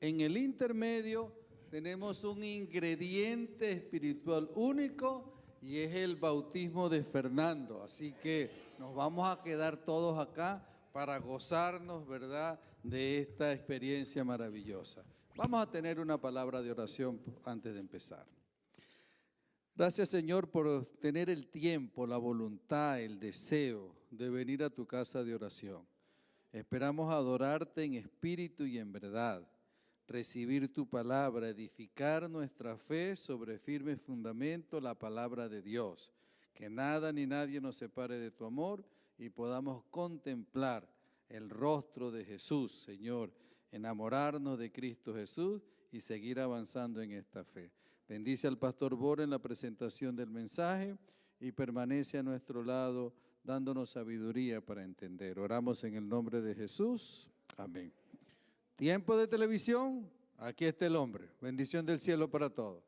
En el intermedio tenemos un ingrediente espiritual único y es el bautismo de Fernando. Así que nos vamos a quedar todos acá para gozarnos, ¿verdad?, de esta experiencia maravillosa. Vamos a tener una palabra de oración antes de empezar. Gracias, Señor, por tener el tiempo, la voluntad, el deseo de venir a tu casa de oración. Esperamos adorarte en espíritu y en verdad, recibir tu palabra, edificar nuestra fe sobre firme fundamento, la palabra de Dios. Que nada ni nadie nos separe de tu amor y podamos contemplar el rostro de Jesús, Señor, enamorarnos de Cristo Jesús y seguir avanzando en esta fe. Bendice al pastor Bora en la presentación del mensaje y permanece a nuestro lado dándonos sabiduría para entender. Oramos en el nombre de Jesús. Amén. Tiempo de televisión, aquí está el hombre. Bendición del cielo para todos.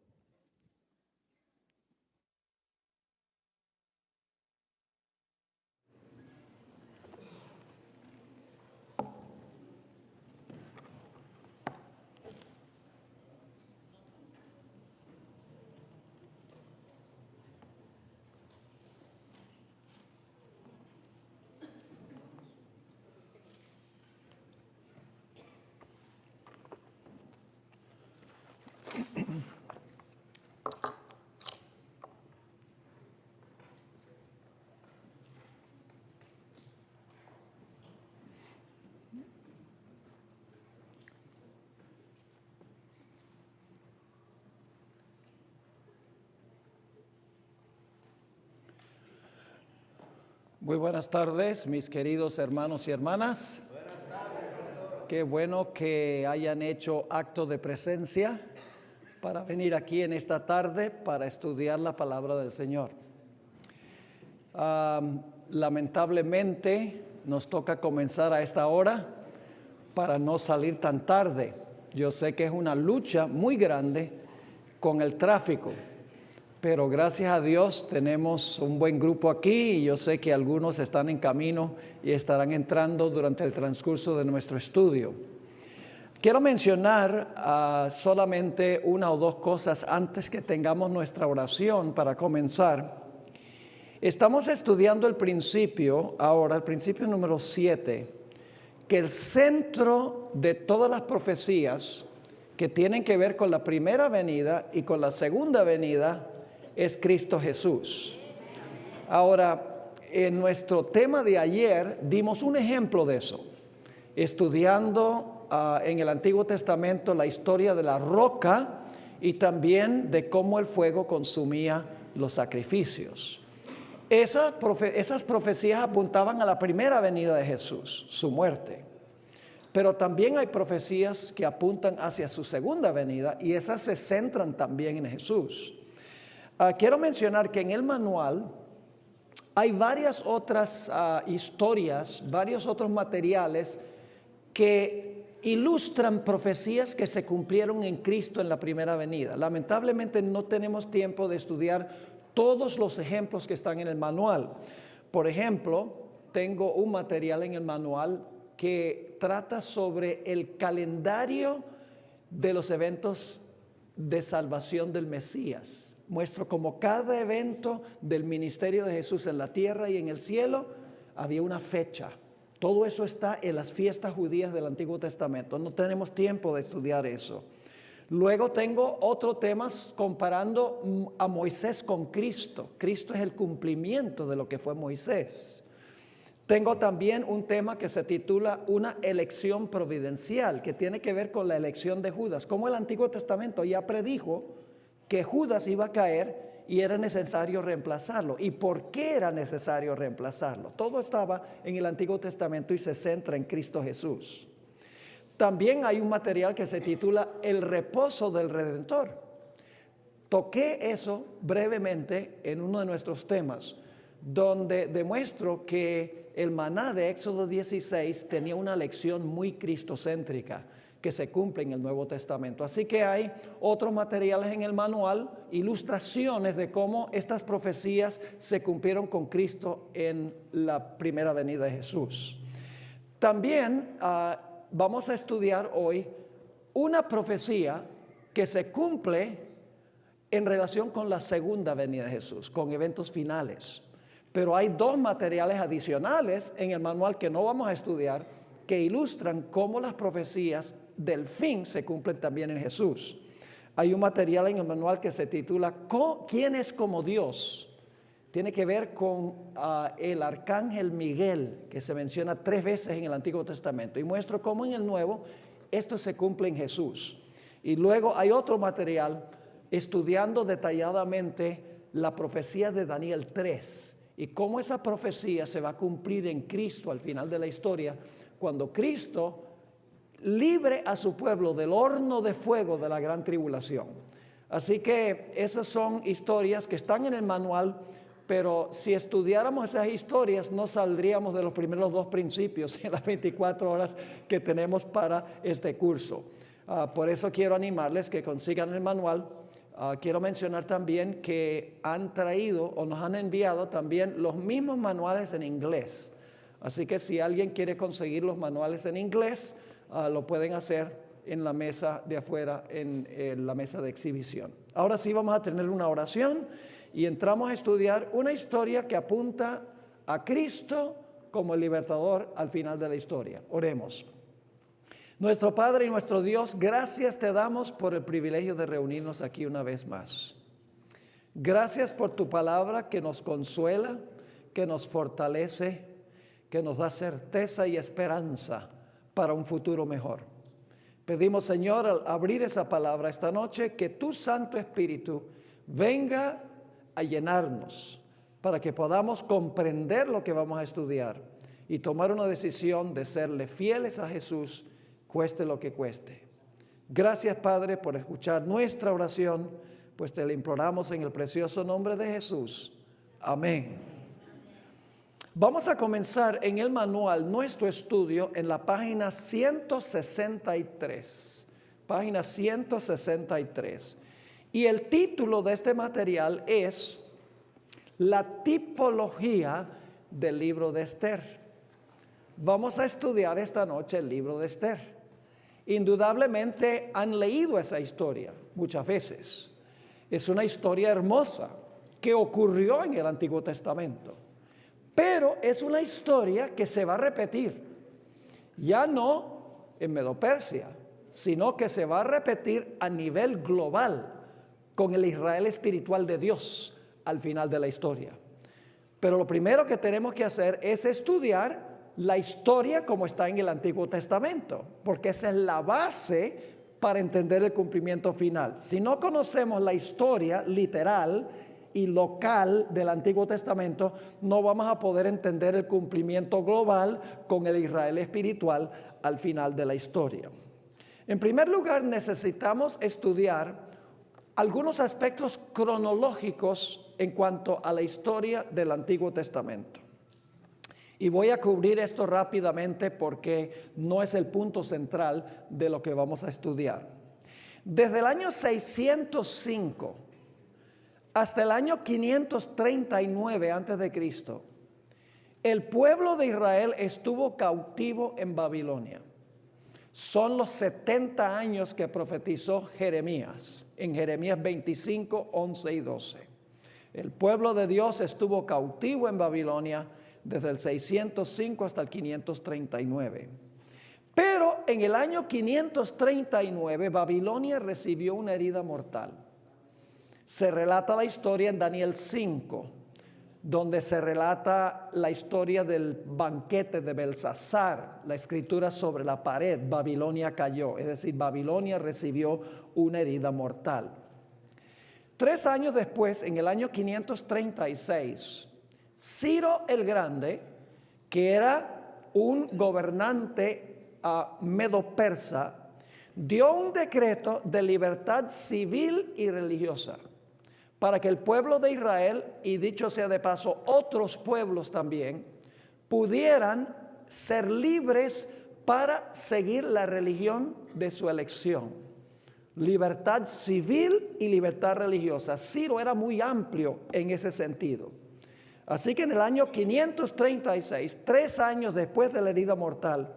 Muy buenas tardes, mis queridos hermanos y hermanas. Buenas tardes. Qué bueno que hayan hecho acto de presencia para venir aquí en esta tarde para estudiar la palabra del Señor. Lamentablemente nos toca comenzar a esta hora para no salir tan tarde. Yo sé que es una lucha muy grande con el tráfico. Pero gracias a Dios tenemos un buen grupo aquí y yo sé que algunos están en camino y estarán entrando durante el transcurso de nuestro estudio. Quiero mencionar solamente una o dos cosas antes que tengamos nuestra oración para comenzar. Estamos estudiando el principio, ahora el principio número 7, que el centro de todas las profecías que tienen que ver con la primera venida y con la segunda venida es Cristo Jesús. Ahora, en nuestro tema de ayer dimos un ejemplo de eso, estudiando en el Antiguo Testamento la historia de la roca y también de cómo el fuego consumía los sacrificios. Esas profecías apuntaban a la primera venida de Jesús, su muerte. Pero también hay profecías que apuntan hacia su segunda venida y esas se centran también en Jesús. Quiero mencionar que en el manual hay varias otras historias, varios otros materiales que ilustran profecías que se cumplieron en Cristo en la primera venida. Lamentablemente no tenemos tiempo de estudiar todos los ejemplos que están en el manual. Por ejemplo, tengo un material en el manual que trata sobre el calendario de los eventos de salvación del Mesías. Muestro como cada evento del ministerio de Jesús en la tierra y en el cielo había una fecha. Todo eso está en las fiestas judías del Antiguo Testamento. No tenemos tiempo de estudiar eso. Luego tengo otros temas comparando a Moisés con Cristo. Cristo es el cumplimiento de lo que fue Moisés. Tengo también un tema que se titula Una elección providencial, que tiene que ver con la elección de Judas. Como el Antiguo Testamento ya predijo que Judas iba a caer y era necesario reemplazarlo. ¿Y por qué era necesario reemplazarlo? Todo estaba en el Antiguo Testamento y se centra en Cristo Jesús. También hay un material que se titula El reposo del Redentor. Toqué eso brevemente en uno de nuestros temas, donde demuestro que el maná de Éxodo 16 tenía una lección muy cristocéntrica que se cumple en el Nuevo Testamento. Así que hay otros materiales en el manual, ilustraciones de cómo estas profecías se cumplieron con Cristo en la primera venida de Jesús. También vamos a estudiar hoy una profecía que se cumple en relación con la segunda venida de Jesús, con eventos finales. Pero hay dos materiales adicionales en el manual que no vamos a estudiar que ilustran cómo las profecías del fin se cumplen también en Jesús. Hay un material en el manual que se titula ¿Quién es como Dios? Tiene que ver con el arcángel Miguel, que se menciona 3 veces en el Antiguo Testamento. Y muestro cómo en el Nuevo esto se cumple en Jesús. Y luego hay otro material estudiando detalladamente la profecía de Daniel 3 y cómo esa profecía se va a cumplir en Cristo al final de la historia, cuando Cristo libre a su pueblo del horno de fuego de la gran tribulación. Así que esas son historias que están en el manual, pero si estudiáramos esas historias no saldríamos de los primeros 2 principios en las 24 horas que tenemos para este curso. Por eso quiero animarles que consigan el manual. Quiero mencionar también que han traído o nos han enviado también los mismos manuales en inglés. Así que si alguien quiere conseguir los manuales en inglés, lo pueden hacer en la mesa de afuera, en la mesa de exhibición. Ahora sí vamos a tener una oración y entramos a estudiar una historia que apunta a Cristo como el libertador al final de la historia. Oremos. Nuestro Padre y nuestro Dios, gracias te damos por el privilegio de reunirnos aquí una vez más. Gracias por tu palabra que nos consuela, que nos fortalece, que nos da certeza y esperanza para un futuro mejor. Pedimos, Señor, al abrir esa palabra esta noche, que tu Santo Espíritu venga a llenarnos para que podamos comprender lo que vamos a estudiar y tomar una decisión de serle fieles a Jesús, cueste lo que cueste. Gracias, Padre, por escuchar nuestra oración, pues te la imploramos en el precioso nombre de Jesús. Amén. Vamos a comenzar en el manual nuestro estudio en la página 163. Página 163. Y el título de este material es La tipología del libro de Esther. Vamos a estudiar esta noche el libro de Esther. Indudablemente han leído esa historia muchas veces. Es una historia hermosa que ocurrió en el Antiguo Testamento. Pero es una historia que se va a repetir. Ya no en Medo-Persia, sino que se va a repetir a nivel global con el Israel espiritual de Dios al final de la historia. Pero lo primero que tenemos que hacer es estudiar la historia como está en el Antiguo Testamento, porque esa es la base para entender el cumplimiento final. Si no conocemos la historia literal y local del Antiguo Testamento, no vamos a poder entender el cumplimiento global con el Israel espiritual al final de la historia. En primer lugar, necesitamos estudiar algunos aspectos cronológicos en cuanto a la historia del Antiguo Testamento. Y voy a cubrir esto rápidamente porque no es el punto central de lo que vamos a estudiar. Desde el año 605 hasta el año 539 a.C., el pueblo de Israel estuvo cautivo en Babilonia. Son los 70 años que profetizó Jeremías, en Jeremías 25, 11 y 12. El pueblo de Dios estuvo cautivo en Babilonia desde el 605 hasta el 539. Pero en el año 539 Babilonia recibió una herida mortal. Se relata la historia en Daniel 5, donde se relata la historia del banquete de Belsasar, la escritura sobre la pared, Babilonia cayó, es decir, Babilonia recibió una herida mortal. 3 años después, en el año 536, Ciro el Grande, que era un gobernante medo-persa, dio un decreto de libertad civil y religiosa para que el pueblo de Israel, y dicho sea de paso, otros pueblos también, pudieran ser libres para seguir la religión de su elección. Libertad civil y libertad religiosa. Ciro era muy amplio en ese sentido. Así que en el año 536, 3 años después de la herida mortal,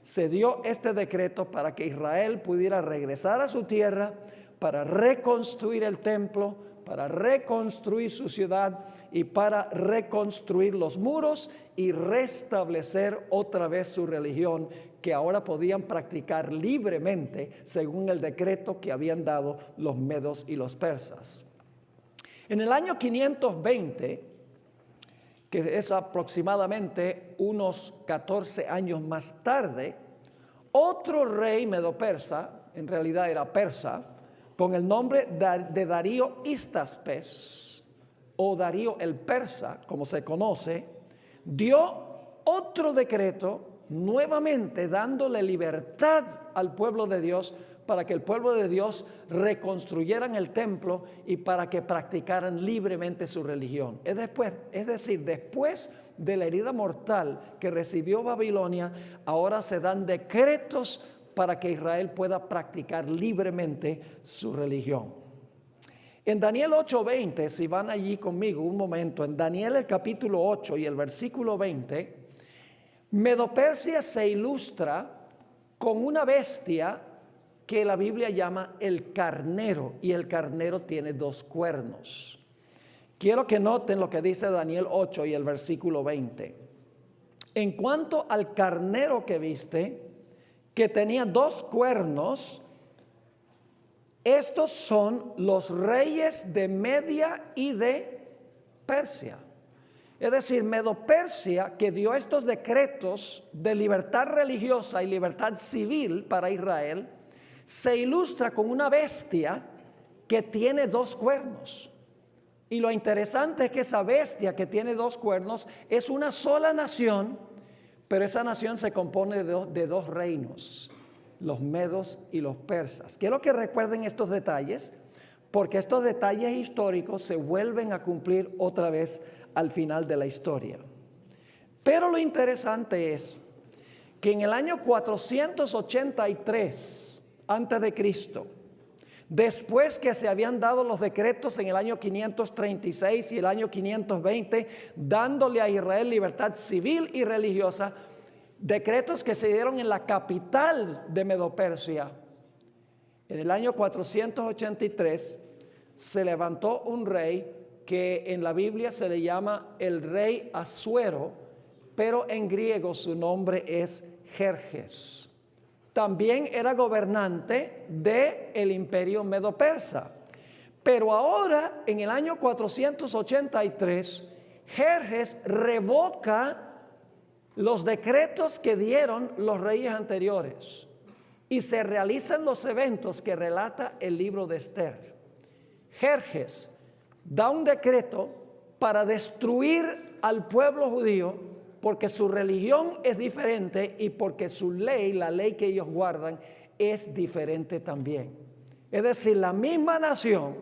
se dio este decreto para que Israel pudiera regresar a su tierra, para reconstruir el templo, para reconstruir su ciudad y para reconstruir los muros y restablecer otra vez su religión, que ahora podían practicar libremente según el decreto que habían dado los medos y los persas. En el año 520, que es aproximadamente unos 14 años más tarde, otro rey medo-persa, en realidad era persa, con el nombre de Darío Histaspes, o Darío el Persa, como se conoce, dio otro decreto, nuevamente dándole libertad al pueblo de Dios, para que el pueblo de Dios reconstruyeran el templo y para que practicaran libremente su religión. Es decir, después de la herida mortal que recibió Babilonia, ahora se dan decretos para que Israel pueda practicar libremente su religión. En Daniel 8:20, si van allí conmigo un momento, en Daniel el capítulo 8 y el versículo 20, Medo-Persia se ilustra con una bestia que la Biblia llama el carnero, y el carnero tiene 2 cuernos. Quiero que noten lo que dice Daniel 8 y el versículo 20. En cuanto al carnero que viste, que tenía 2 cuernos, estos son los reyes de Media y de Persia. Es decir, Medo-Persia, que dio estos decretos de libertad religiosa y libertad civil para Israel, se ilustra con una bestia que tiene 2 cuernos. Y lo interesante es que esa bestia que tiene 2 cuernos es una sola nación, pero esa nación se compone de 2 reinos, los medos y los persas. Quiero que recuerden estos detalles, porque estos detalles históricos se vuelven a cumplir otra vez al final de la historia. Pero lo interesante es que en el año 483 antes de Cristo, después que se habían dado los decretos en el año 536 y el año 520, dándole a Israel libertad civil y religiosa, decretos que se dieron en la capital de Medo-Persia. En el año 483 se levantó un rey que en la Biblia se le llama el rey Asuero, pero en griego su nombre es Jerjes. También era gobernante del imperio medo-persa. Pero ahora, en el año 483, Jerjes revoca los decretos que dieron los reyes anteriores y se realizan los eventos que relata el libro de Esther. Jerjes da un decreto para destruir al pueblo judío, porque su religión es diferente y porque su ley, la ley que ellos guardan, es diferente también. Es decir, la misma nación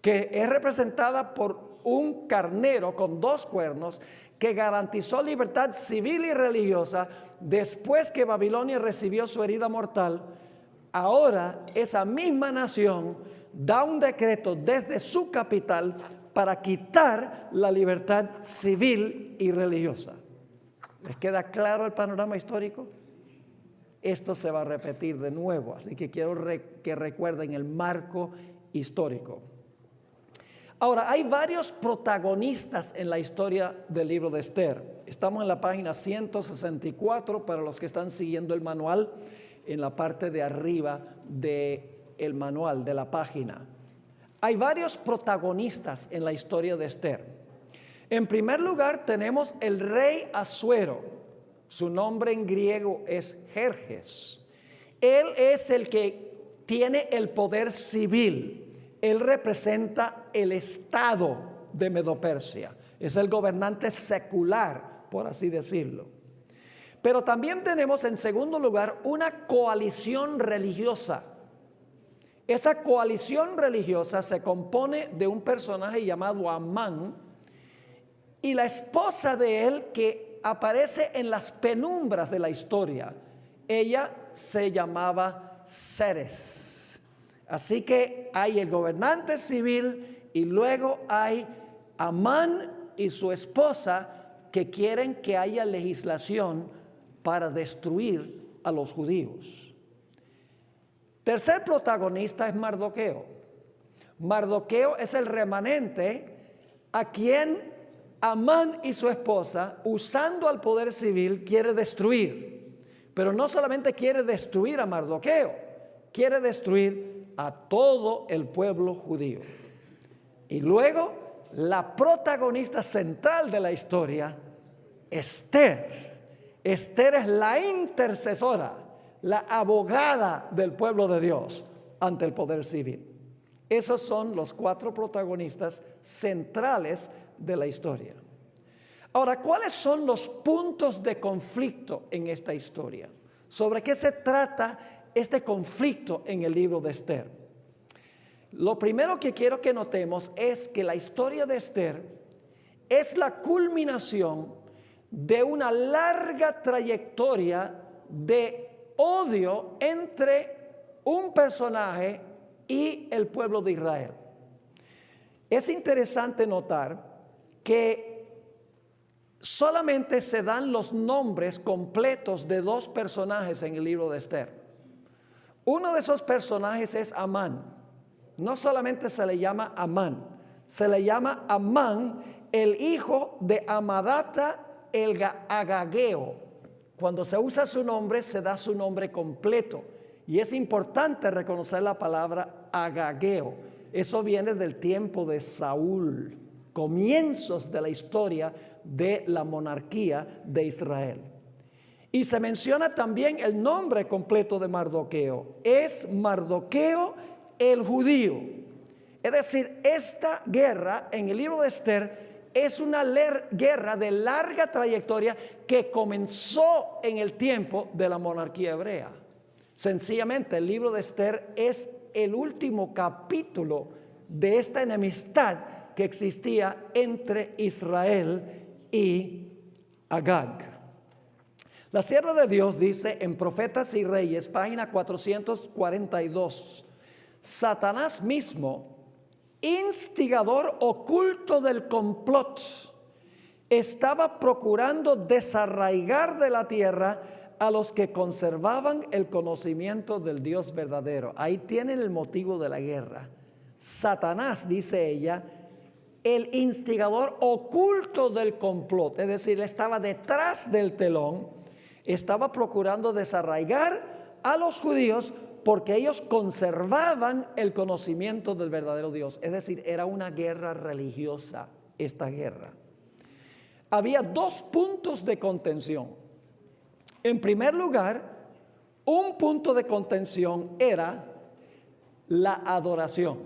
que es representada por un carnero con 2 cuernos, que garantizó libertad civil y religiosa después que Babilonia recibió su herida mortal, ahora esa misma nación da un decreto desde su capital para quitar la libertad civil y religiosa. ¿Les queda claro el panorama histórico? Esto se va a repetir de nuevo, así que quiero que recuerden el marco histórico. Ahora, hay varios protagonistas en la historia del libro de Esther. Estamos en la página 164 para los que están siguiendo el manual, en la parte de arriba del manual, de la página. Hay varios protagonistas en la historia de Esther. En primer lugar tenemos el rey Asuero. Su nombre en griego es Jerjes. Él es el que tiene el poder civil. Él representa el estado de Medo-Persia. Es el gobernante secular, por así decirlo. Pero también tenemos en segundo lugar una coalición religiosa. Esa coalición religiosa se compone de un personaje llamado Amán y la esposa de él, que aparece en las penumbras de la historia. Ella se llamaba Ceres. Así que hay el gobernante civil y luego hay Amán y su esposa, que quieren que haya legislación para destruir a los judíos. Tercer protagonista es Mardoqueo. Mardoqueo es el remanente a quien Amán y su esposa, usando al poder civil, quiere destruir. Pero no solamente quiere destruir a Mardoqueo, quiere destruir a todo el pueblo judío. Y luego, la protagonista central de la historia, Esther. Esther es la intercesora, la abogada del pueblo de Dios ante el poder civil. Esos son los 4 protagonistas centrales de la historia. Ahora, ¿cuáles son los puntos de conflicto en esta historia? ¿Sobre qué se trata este conflicto en el libro de Esther? Lo primero que quiero que notemos es que la historia de Esther es la culminación de una larga trayectoria de odio entre un personaje y el pueblo de Israel. Es interesante notar que solamente se dan los nombres completos de 2 personajes en el libro de Esther. Uno de esos personajes es Amán. No solamente se le llama Amán, se le llama Amán, el hijo de Amadata el Agageo. Cuando se usa su nombre, se da su nombre completo. Y es importante reconocer la palabra Agageo. Eso viene del tiempo de Saúl, comienzos de la historia de la monarquía de Israel. Y se menciona también el nombre completo de Mardoqueo. Es Mardoqueo el judío. Es decir, esta guerra en el libro de Esther es una guerra de larga trayectoria que comenzó en el tiempo de la monarquía hebrea. Sencillamente, el libro de Esther es el último capítulo de esta enemistad que existía entre Israel y Agag. La sierva de Dios dice en Profetas y Reyes, página 442, Satanás mismo, instigador oculto del complot, estaba procurando desarraigar de la tierra a los que conservaban el conocimiento del Dios verdadero. Ahí tienen el motivo de la guerra. Satanás, dice ella, el instigador oculto del complot, es decir, estaba detrás del telón, estaba procurando desarraigar a los judíos porque ellos conservaban el conocimiento del verdadero Dios. Es decir, era una guerra religiosa esta guerra. Había 2 puntos de contención. En primer lugar, un punto de contención era la adoración.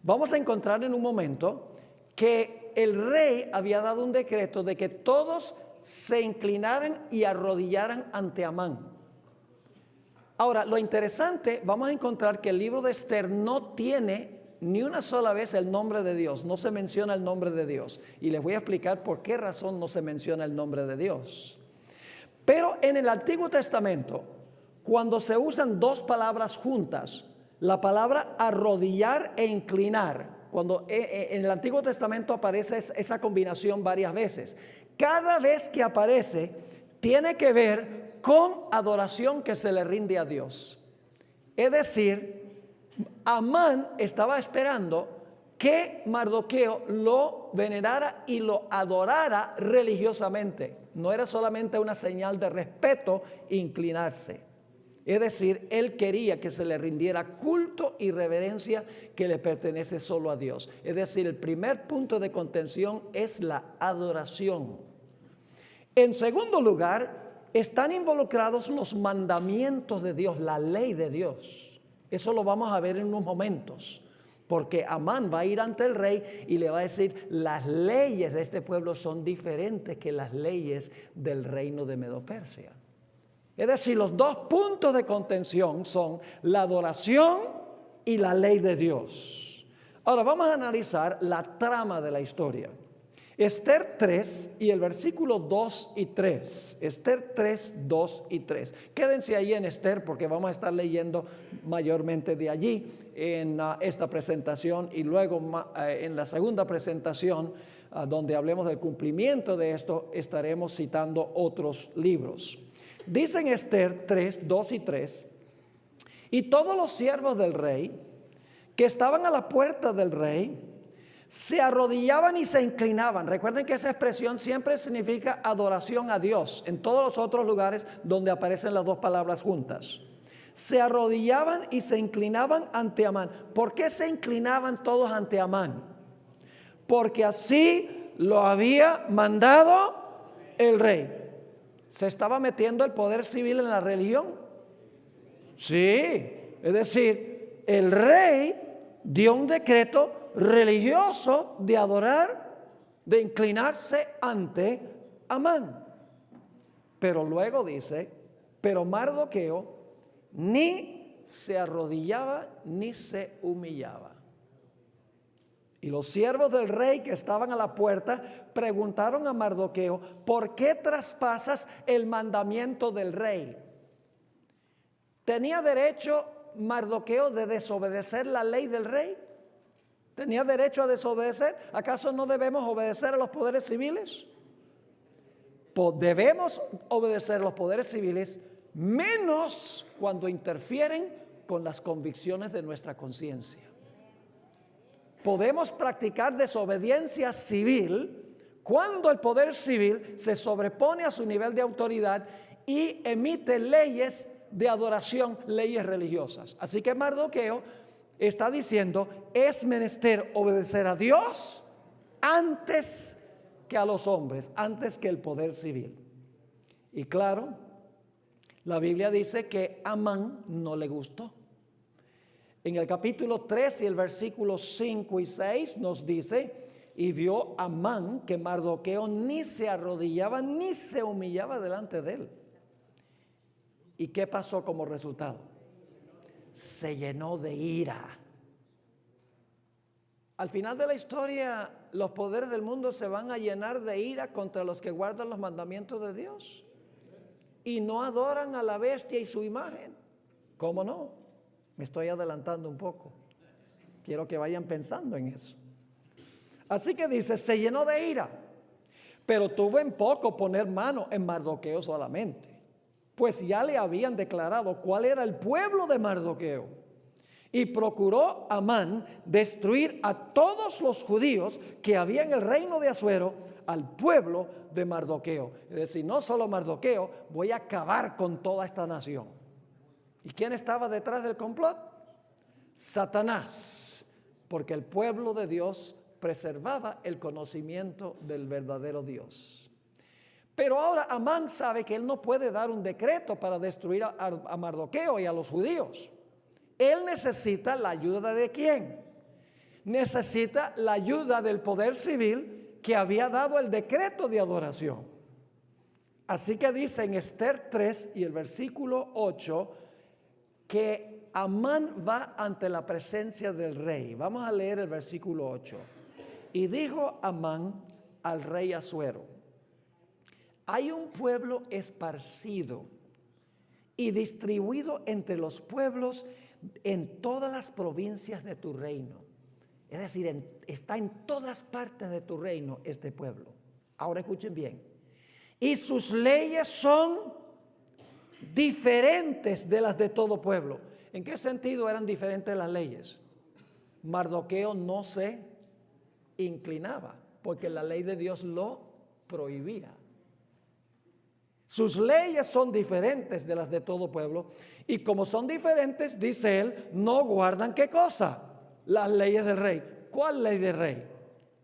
Vamos a encontrar en un momento que el rey había dado un decreto de que todos se inclinaran y arrodillaran ante Amán. Ahora, lo interesante, vamos a encontrar que el libro de Esther no tiene ni una sola vez el nombre de Dios, no se menciona el nombre de Dios. Y les voy a explicar por qué razón no se menciona el nombre de Dios. Pero en el Antiguo Testamento, cuando se usan 2 palabras juntas, la palabra arrodillar e inclinar, cuando en el Antiguo Testamento aparece esa combinación varias veces, cada vez que aparece tiene que ver con adoración que se le rinde a Dios. Es decir, Amán estaba esperando que Mardoqueo lo venerara y lo adorara religiosamente. No era solamente una señal de respeto inclinarse. Es decir, él quería que se le rindiera culto y reverencia que le pertenece solo a Dios. Es decir, el primer punto de contención es la adoración. En segundo lugar, están involucrados los mandamientos de Dios, la ley de Dios. Eso lo vamos a ver en unos momentos, porque Amán va a ir ante el rey y le va a decir, las leyes de este pueblo son diferentes que las leyes del reino de Medo-Persia. Es decir, los 2 puntos de contención son la adoración y la ley de Dios. Ahora vamos a analizar la trama de la historia. Esther 3 y el versículo 2 y 3. Esther 3, 2 y 3. Quédense ahí en Esther porque vamos a estar leyendo mayormente de allí en esta presentación y luego en la segunda presentación donde hablemos del cumplimiento de esto estaremos citando otros libros. Dice en Esther 3, 2 y 3, y todos los siervos del rey que estaban a la puerta del rey se arrodillaban y se inclinaban. Recuerden que esa expresión siempre significa adoración a Dios en todos los otros lugares donde aparecen las dos palabras juntas. Se arrodillaban y se inclinaban ante Amán. ¿Por qué se inclinaban todos ante Amán? Porque así lo había mandado el rey. ¿Se estaba metiendo el poder civil en la religión? Sí, es decir, el rey dio un decreto religioso de adorar, de inclinarse ante Amán. Pero luego dice, pero Mardoqueo ni se arrodillaba ni se humillaba. Y los siervos del rey que estaban a la puerta preguntaron a Mardoqueo, ¿por qué traspasas el mandamiento del rey? ¿Tenía derecho Mardoqueo de desobedecer la ley del rey? ¿Tenía derecho a desobedecer? ¿Acaso no debemos obedecer a los poderes civiles? Pues debemos obedecer a los poderes civiles, menos cuando interfieren con las convicciones de nuestra conciencia. Podemos practicar desobediencia civil cuando el poder civil se sobrepone a su nivel de autoridad y emite leyes de adoración, leyes religiosas. Así que Mardoqueo está diciendo, es menester obedecer a Dios antes que a los hombres, antes que el poder civil. Y claro, la Biblia dice que Amán no le gustó. En el capítulo 3 y el versículo 5 y 6 nos dice, y vio Amán que Mardoqueo ni se arrodillaba ni se humillaba delante de él. ¿Y qué pasó como resultado? Se llenó de ira. Al final de la historia, los poderes del mundo se van a llenar de ira contra los que guardan los mandamientos de Dios y no adoran a la bestia y su imagen. ¿Cómo no? Me estoy adelantando un poco. Quiero que vayan pensando en eso. Así que dice, se llenó de ira, pero tuvo en poco poner mano en Mardoqueo solamente, pues ya le habían declarado cuál era el pueblo de Mardoqueo. Y procuró Amán destruir a todos los judíos que había en el reino de Asuero, al pueblo de Mardoqueo. Es decir, no solo Mardoqueo, voy a acabar con toda esta nación. ¿Y quién estaba detrás del complot? Satanás, porque el pueblo de Dios preservaba el conocimiento del verdadero Dios. Pero ahora Amán sabe que él no puede dar un decreto para destruir a Mardoqueo y a los judíos. Él necesita la ayuda de ¿quién? Necesita la ayuda del poder civil que había dado el decreto de adoración. Así que dice en Esther 3 y el versículo 8 que Amán va ante la presencia del rey. Vamos a leer el versículo 8. Y dijo Amán al rey Asuero, hay un pueblo esparcido y distribuido entre los pueblos en todas las provincias de tu reino. Es decir, está en todas partes de tu reino este pueblo. Ahora escuchen bien. Y sus leyes son diferentes de las de todo pueblo. ¿En qué sentido eran diferentes las leyes? Mardoqueo no se inclinaba porque la ley de Dios lo prohibía. Sus leyes son diferentes de las de todo pueblo y como son diferentes, dice él, no guardan ¿qué cosa? Las leyes del rey. ¿Cuál ley del rey?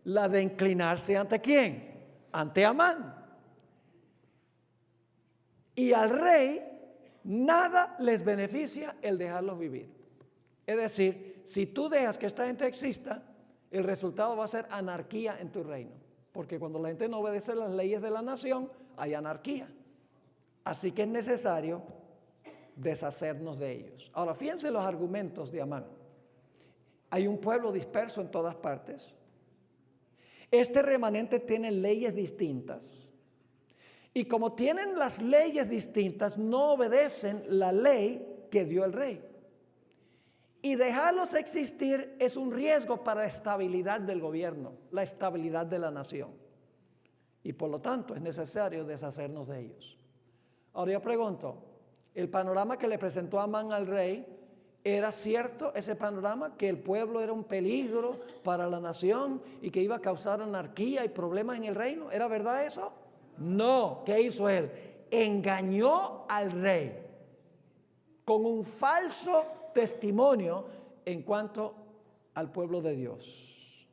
La de inclinarse ante ¿quién? Ante Amán. Y al rey nada les beneficia el dejarlos vivir. Es decir, si tú dejas que esta gente exista, el resultado va a ser anarquía en tu reino. Porque cuando la gente no obedece las leyes de la nación, hay anarquía. Así que es necesario deshacernos de ellos. Ahora, fíjense los argumentos de Amán. Hay un pueblo disperso en todas partes. Este remanente tiene leyes distintas. Y como tienen las leyes distintas, no obedecen la ley que dio el rey. Y dejarlos existir es un riesgo para la estabilidad del gobierno, la estabilidad de la nación. Y por lo tanto es necesario deshacernos de ellos. Ahora yo pregunto, ¿el panorama que le presentó Amán al rey, era cierto ese panorama? ¿Que el pueblo era un peligro para la nación y que iba a causar anarquía y problemas en el reino? ¿Era verdad eso? No. ¿Qué hizo él? Engañó al rey con un falso testimonio en cuanto al pueblo de Dios.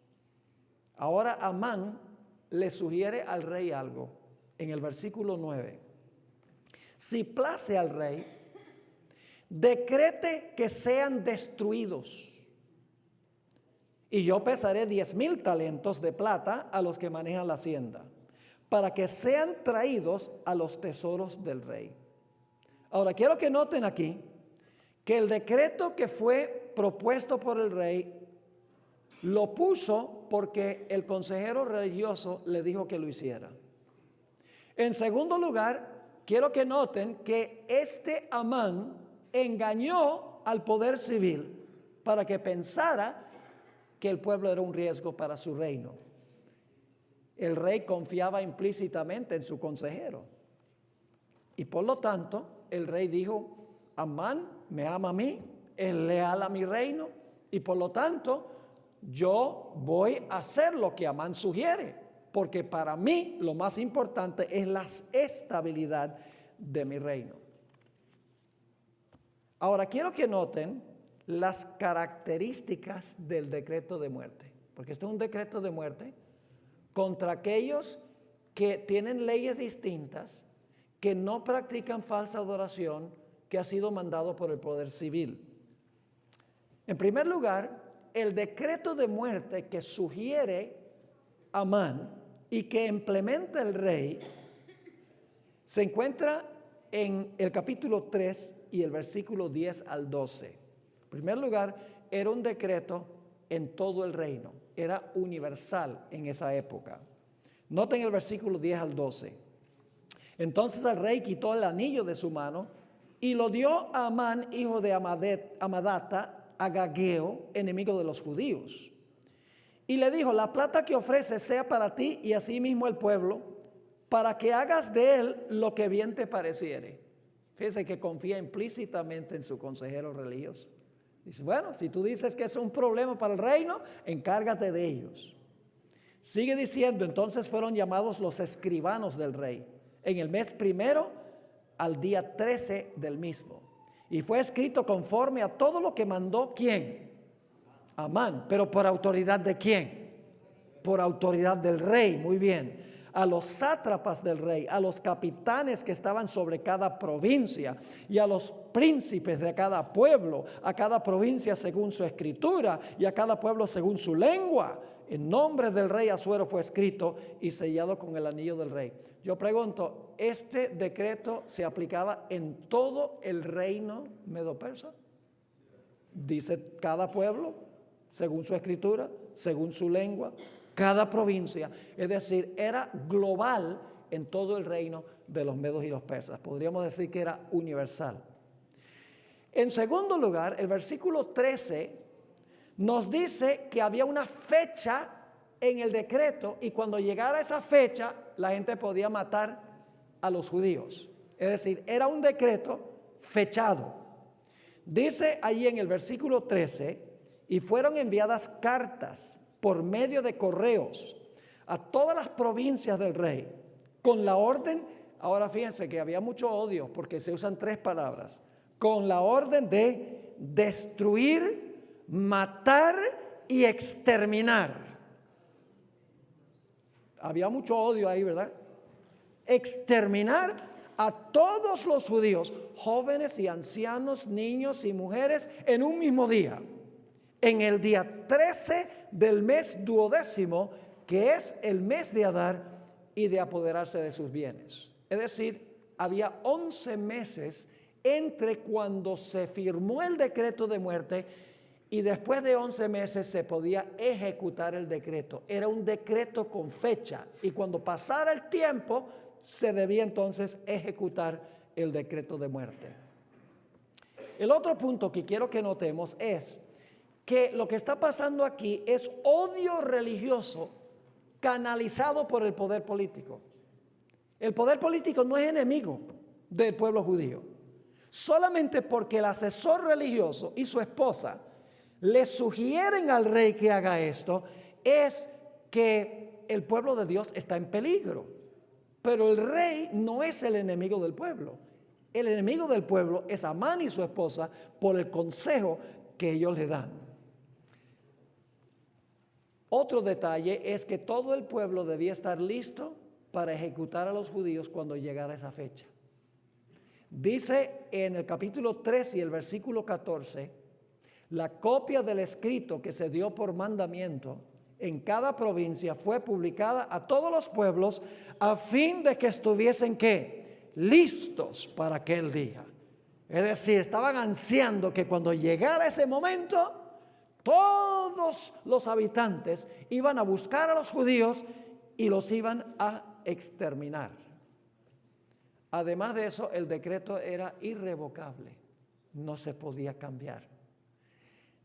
Ahora Amán le sugiere al rey algo en el versículo 9. Si place al rey, decrete que sean destruidos, y yo pesaré 10,000 talentos de plata a los que manejan la hacienda, para que sean traídos a los tesoros del rey. Ahora quiero que noten aquí que el decreto que fue propuesto por el rey lo puso porque el consejero religioso le dijo que lo hiciera. En segundo lugar, quiero que noten que este Amán engañó al poder civil para que pensara que el pueblo era un riesgo para su reino. El rey confiaba implícitamente en su consejero. Y por lo tanto, el rey dijo, Amán me ama a mí, es leal a mi reino, y por lo tanto, yo voy a hacer lo que Amán sugiere, porque para mí lo más importante es la estabilidad de mi reino. Ahora quiero que noten las características del decreto de muerte, porque esto es un decreto de muerte contra aquellos que tienen leyes distintas, que no practican falsa adoración, que ha sido mandado por el poder civil. En primer lugar, el decreto de muerte que sugiere Amán y que implementa el rey se encuentra en el capítulo 3 y el versículo 10 al 12. En primer lugar, era un decreto en todo el reino, era universal en esa época. Noten el versículo 10 al 12. Entonces el rey quitó el anillo de su mano y lo dio a Amán, hijo de Amadata, Agageo, enemigo de los judíos. Y le dijo, la plata que ofreces sea para ti y asimismo el pueblo, para que hagas de él lo que bien te pareciere. Fíjese que confía implícitamente en su consejero religioso. Dice, bueno, si tú dices que es un problema para el reino, encárgate de ellos. Sigue diciendo, entonces fueron llamados los escribanos del rey, en el mes primero al día 13 del mismo. Y fue escrito conforme a todo lo que mandó, ¿quién? Amán. ¿Pero por autoridad de quién? Por autoridad del rey, muy bien. A los sátrapas del rey, a los capitanes que estaban sobre cada provincia y a los príncipes de cada pueblo, a cada provincia según su escritura y a cada pueblo según su lengua. En nombre del rey Asuero fue escrito y sellado con el anillo del rey. Yo pregunto, ¿este decreto se aplicaba en todo el reino medo-persa? Dice cada pueblo, según su escritura, según su lengua, cada provincia. Es decir, era global en todo el reino de los medos y los persas. Podríamos decir que era universal. En segundo lugar, el versículo 13 nos dice que había una fecha en el decreto y cuando llegara esa fecha la gente podía matar a los judíos. Es decir, era un decreto fechado. Dice ahí en el versículo 13, y fueron enviadas cartas por medio de correos a todas las provincias del rey con la orden, ahora fíjense que había mucho odio porque se usan 3 palabras, con la orden de destruir, matar y exterminar. Había mucho odio ahí, ¿verdad? Exterminar a todos los judíos, jóvenes y ancianos, niños y mujeres, en un mismo día. En el día 13 del mes 12º, que es el mes de Adar, y de apoderarse de sus bienes. Es decir, había 11 meses entre cuando se firmó el decreto de muerte y después de 11 meses se podía ejecutar el decreto. Era un decreto con fecha y cuando pasara el tiempo se debía entonces ejecutar el decreto de muerte. El otro punto que quiero que notemos es que lo que está pasando aquí es odio religioso canalizado por el poder político. El poder político no es enemigo, del pueblo judío. Solamente porque el asesor religioso y su esposa le sugieren al rey que haga esto, es que el pueblo de Dios está en peligro. Pero el rey no es el enemigo del pueblo. El enemigo del pueblo es Amán y su esposa por el consejo que ellos le dan. Otro detalle es que todo el pueblo debía estar listo para ejecutar a los judíos cuando llegara esa fecha. Dice en el capítulo 3 y el versículo 14, la copia del escrito que se dio por mandamiento en cada provincia fue publicada a todos los pueblos a fin de que estuviesen ¿qué? Listos para aquel día. Es decir, estaban ansiando que cuando llegara ese momento, todos los habitantes iban a buscar a los judíos y los iban a exterminar. Además de eso, el decreto era irrevocable, no se podía cambiar.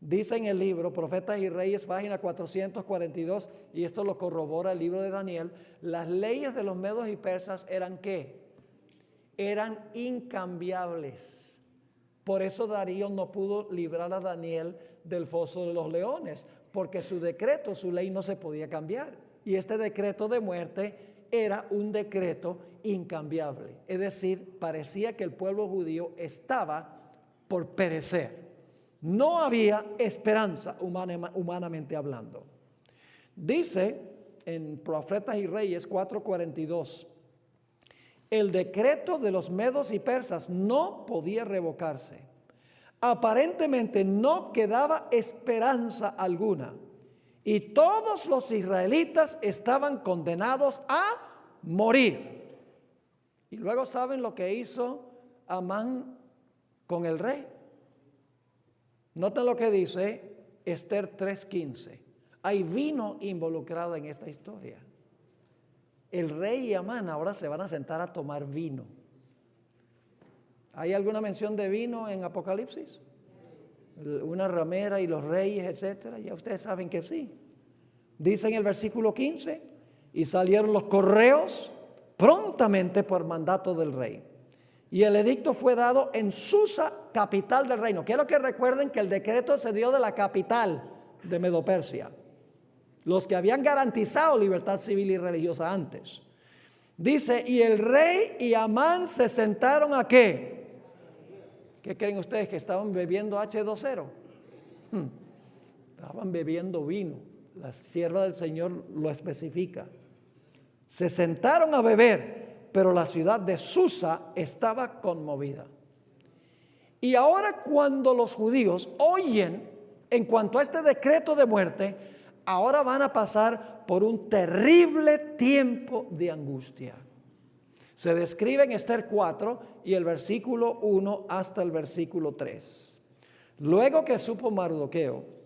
Dice en el libro Profetas y Reyes, página 442, y esto lo corrobora el libro de Daniel, las leyes de los medos y persas eran ¿qué? Eran incambiables. Por eso Darío no pudo librar a Daniel del foso de los leones, porque su decreto, su ley no se podía cambiar. Y este decreto de muerte era un decreto incambiable. Es decir, parecía que el pueblo judío estaba por perecer. No había esperanza humanamente hablando. Dice en Profetas y Reyes 4:42, el decreto de los medos y persas no podía revocarse. Aparentemente no quedaba esperanza alguna. Y todos los israelitas estaban condenados a morir. Y luego saben lo que hizo Amán con el rey. Noten lo que dice Esther 3:15. Hay vino involucrado en esta historia. El rey y Amán ahora se van a sentar a tomar vino. ¿Hay alguna mención de vino en Apocalipsis? Una ramera y los reyes, etcétera. Ya ustedes saben que sí. Dice en el versículo 15, y salieron los correos prontamente por mandato del rey. Y el edicto fue dado en Susa, capital del reino. Quiero que recuerden que el decreto se dio de la capital de Medo-Persia, los que habían garantizado libertad civil y religiosa antes. Dice, y el rey y Amán se sentaron ¿a qué? ¿Qué creen ustedes? ¿Que estaban bebiendo H2O? Estaban bebiendo vino. La sierva del Señor lo especifica. Se sentaron a beber, pero la ciudad de Susa estaba conmovida. Y ahora cuando los judíos oyen en cuanto a este decreto de muerte, ahora van a pasar por un terrible tiempo de angustia. Se describe en Esther 4 y el versículo 1 hasta el versículo 3. Luego que supo Mardoqueo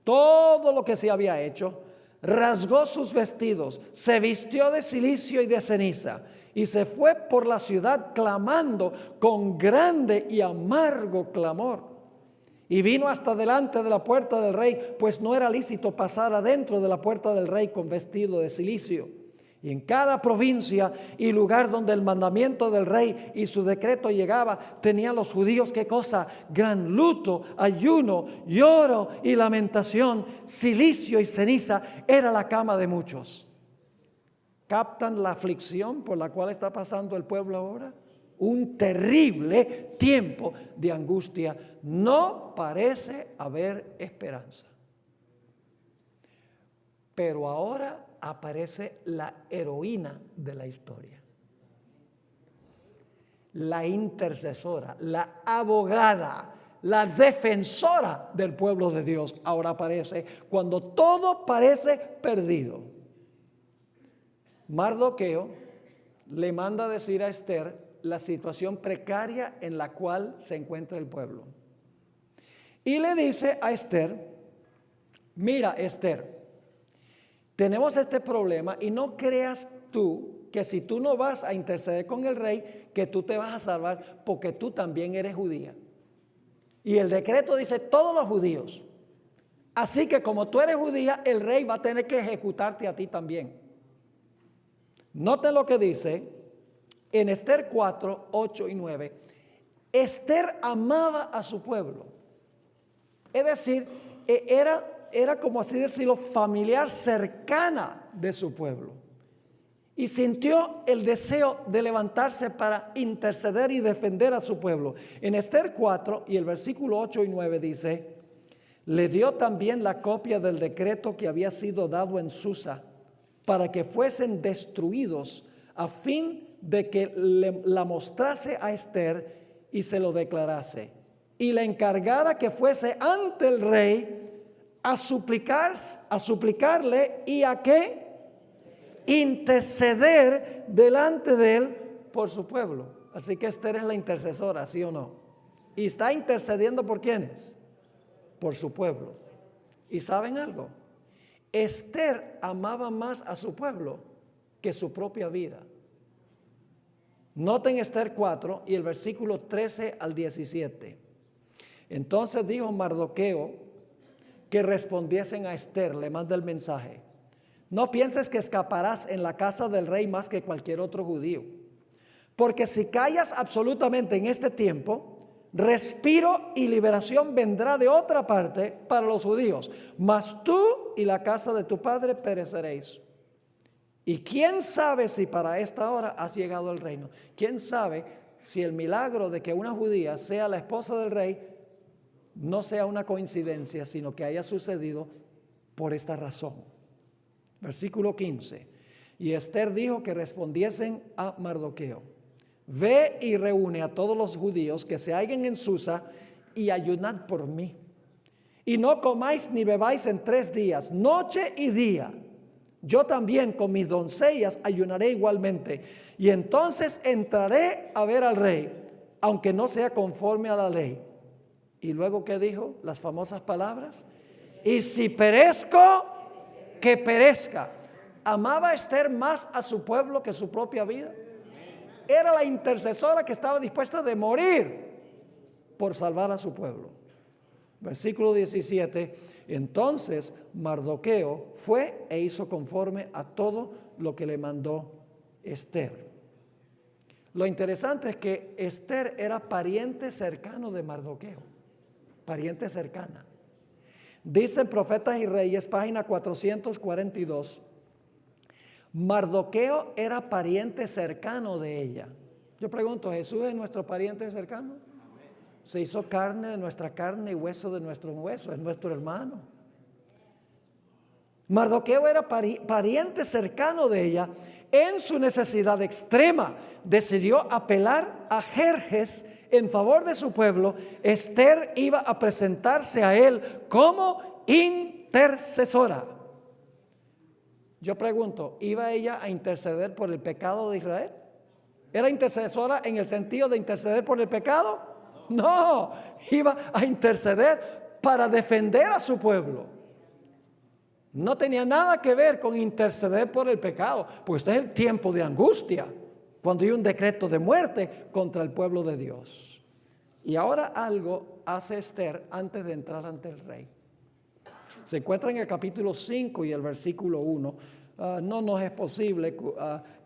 todo lo que se había hecho, rasgó sus vestidos, se vistió de cilicio y de ceniza y se fue por la ciudad clamando con grande y amargo clamor. Y vino hasta delante de la puerta del rey, pues no era lícito pasar adentro de la puerta del rey con vestido de cilicio. Y en cada provincia y lugar donde el mandamiento del rey y su decreto llegaba, tenían los judíos, ¿qué cosa? Gran luto, ayuno, lloro y lamentación, cilicio y ceniza era la cama de muchos. ¿Captan la aflicción por la cual está pasando el pueblo ahora? Un terrible tiempo de angustia. No parece haber esperanza. Pero ahora aparece la heroína de la historia. La intercesora, la abogada, la defensora del pueblo de Dios. Ahora aparece cuando todo parece perdido. Mardoqueo le manda decir a Esther la situación precaria en la cual se encuentra el pueblo. Y le dice a Esther, mira Esther, tenemos este problema y no creas tú que si tú no vas a interceder con el rey, que tú te vas a salvar porque tú también eres judía. Y el decreto dice todos los judíos. Así que como tú eres judía, el rey va a tener que ejecutarte a ti también. Noten lo que dice en Esther 4, 8 y 9, Esther amaba a su pueblo. Es decir, era como así decirlo, familiar, cercana de su pueblo. Y sintió el deseo de levantarse para interceder y defender a su pueblo. En Esther 4 y el versículo 8 y 9 dice: le dio también la copia del decreto que había sido dado en Susa para que fuesen destruidos, a fin de que la mostrase a Esther y se lo declarase, y le encargara que fuese ante el rey a suplicarle y a qué interceder delante de él por su pueblo. Así que Esther es la intercesora, ¿sí o no? Y está intercediendo ¿por quiénes? Por su pueblo. ¿Y saben algo? Esther amaba más a su pueblo que su propia vida. Noten Esther 4 y el versículo 13 al 17. Entonces dijo Mardoqueo que respondiesen a Esther, le manda el mensaje: no pienses que escaparás en la casa del rey más que cualquier otro judío, porque si callas absolutamente en este tiempo, respiro y liberación vendrá de otra parte para los judíos, mas tú y la casa de tu padre pereceréis. Y quién sabe si para esta hora has llegado al reino. Quién sabe si el milagro de que una judía sea la esposa del rey no sea una coincidencia, sino que haya sucedido por esta razón. Versículo 15. Y Esther dijo que respondiesen a Mardoqueo: ve y reúne a todos los judíos que se hallen en Susa y ayunad por mí. Y no comáis ni bebáis en 3 días, noche y día. Yo también con mis doncellas ayunaré igualmente. Y entonces entraré a ver al rey, aunque no sea conforme a la ley. Y luego, ¿qué dijo? Las famosas palabras: y si perezco, que perezca. ¿Amaba Esther más a su pueblo que su propia vida? Era la intercesora que estaba dispuesta de morir por salvar a su pueblo. Versículo 17. Entonces Mardoqueo fue e hizo conforme a todo lo que le mandó Esther. Lo interesante es que Esther era pariente cercano de Mardoqueo, pariente cercana. Dicen Profetas y Reyes, página 442, Mardoqueo era pariente cercano de ella. Yo pregunto, ¿Jesús es nuestro pariente cercano? Se hizo carne de nuestra carne y hueso de nuestro hueso, es nuestro hermano. Mardoqueo era pariente cercano de ella. En su necesidad extrema decidió apelar a Jerjes en favor de su pueblo. Esther iba a presentarse a él como intercesora. Yo pregunto, ¿iba ella a interceder por el pecado de Israel? ¿Era intercesora en el sentido de interceder por el pecado? No, iba a interceder para defender a su pueblo. No tenía nada que ver con interceder por el pecado, pues este es el tiempo de angustia, cuando hay un decreto de muerte contra el pueblo de Dios. Y ahora algo hace Esther antes de entrar ante el rey. Se encuentra en el capítulo 5 y el versículo 1. No nos es posible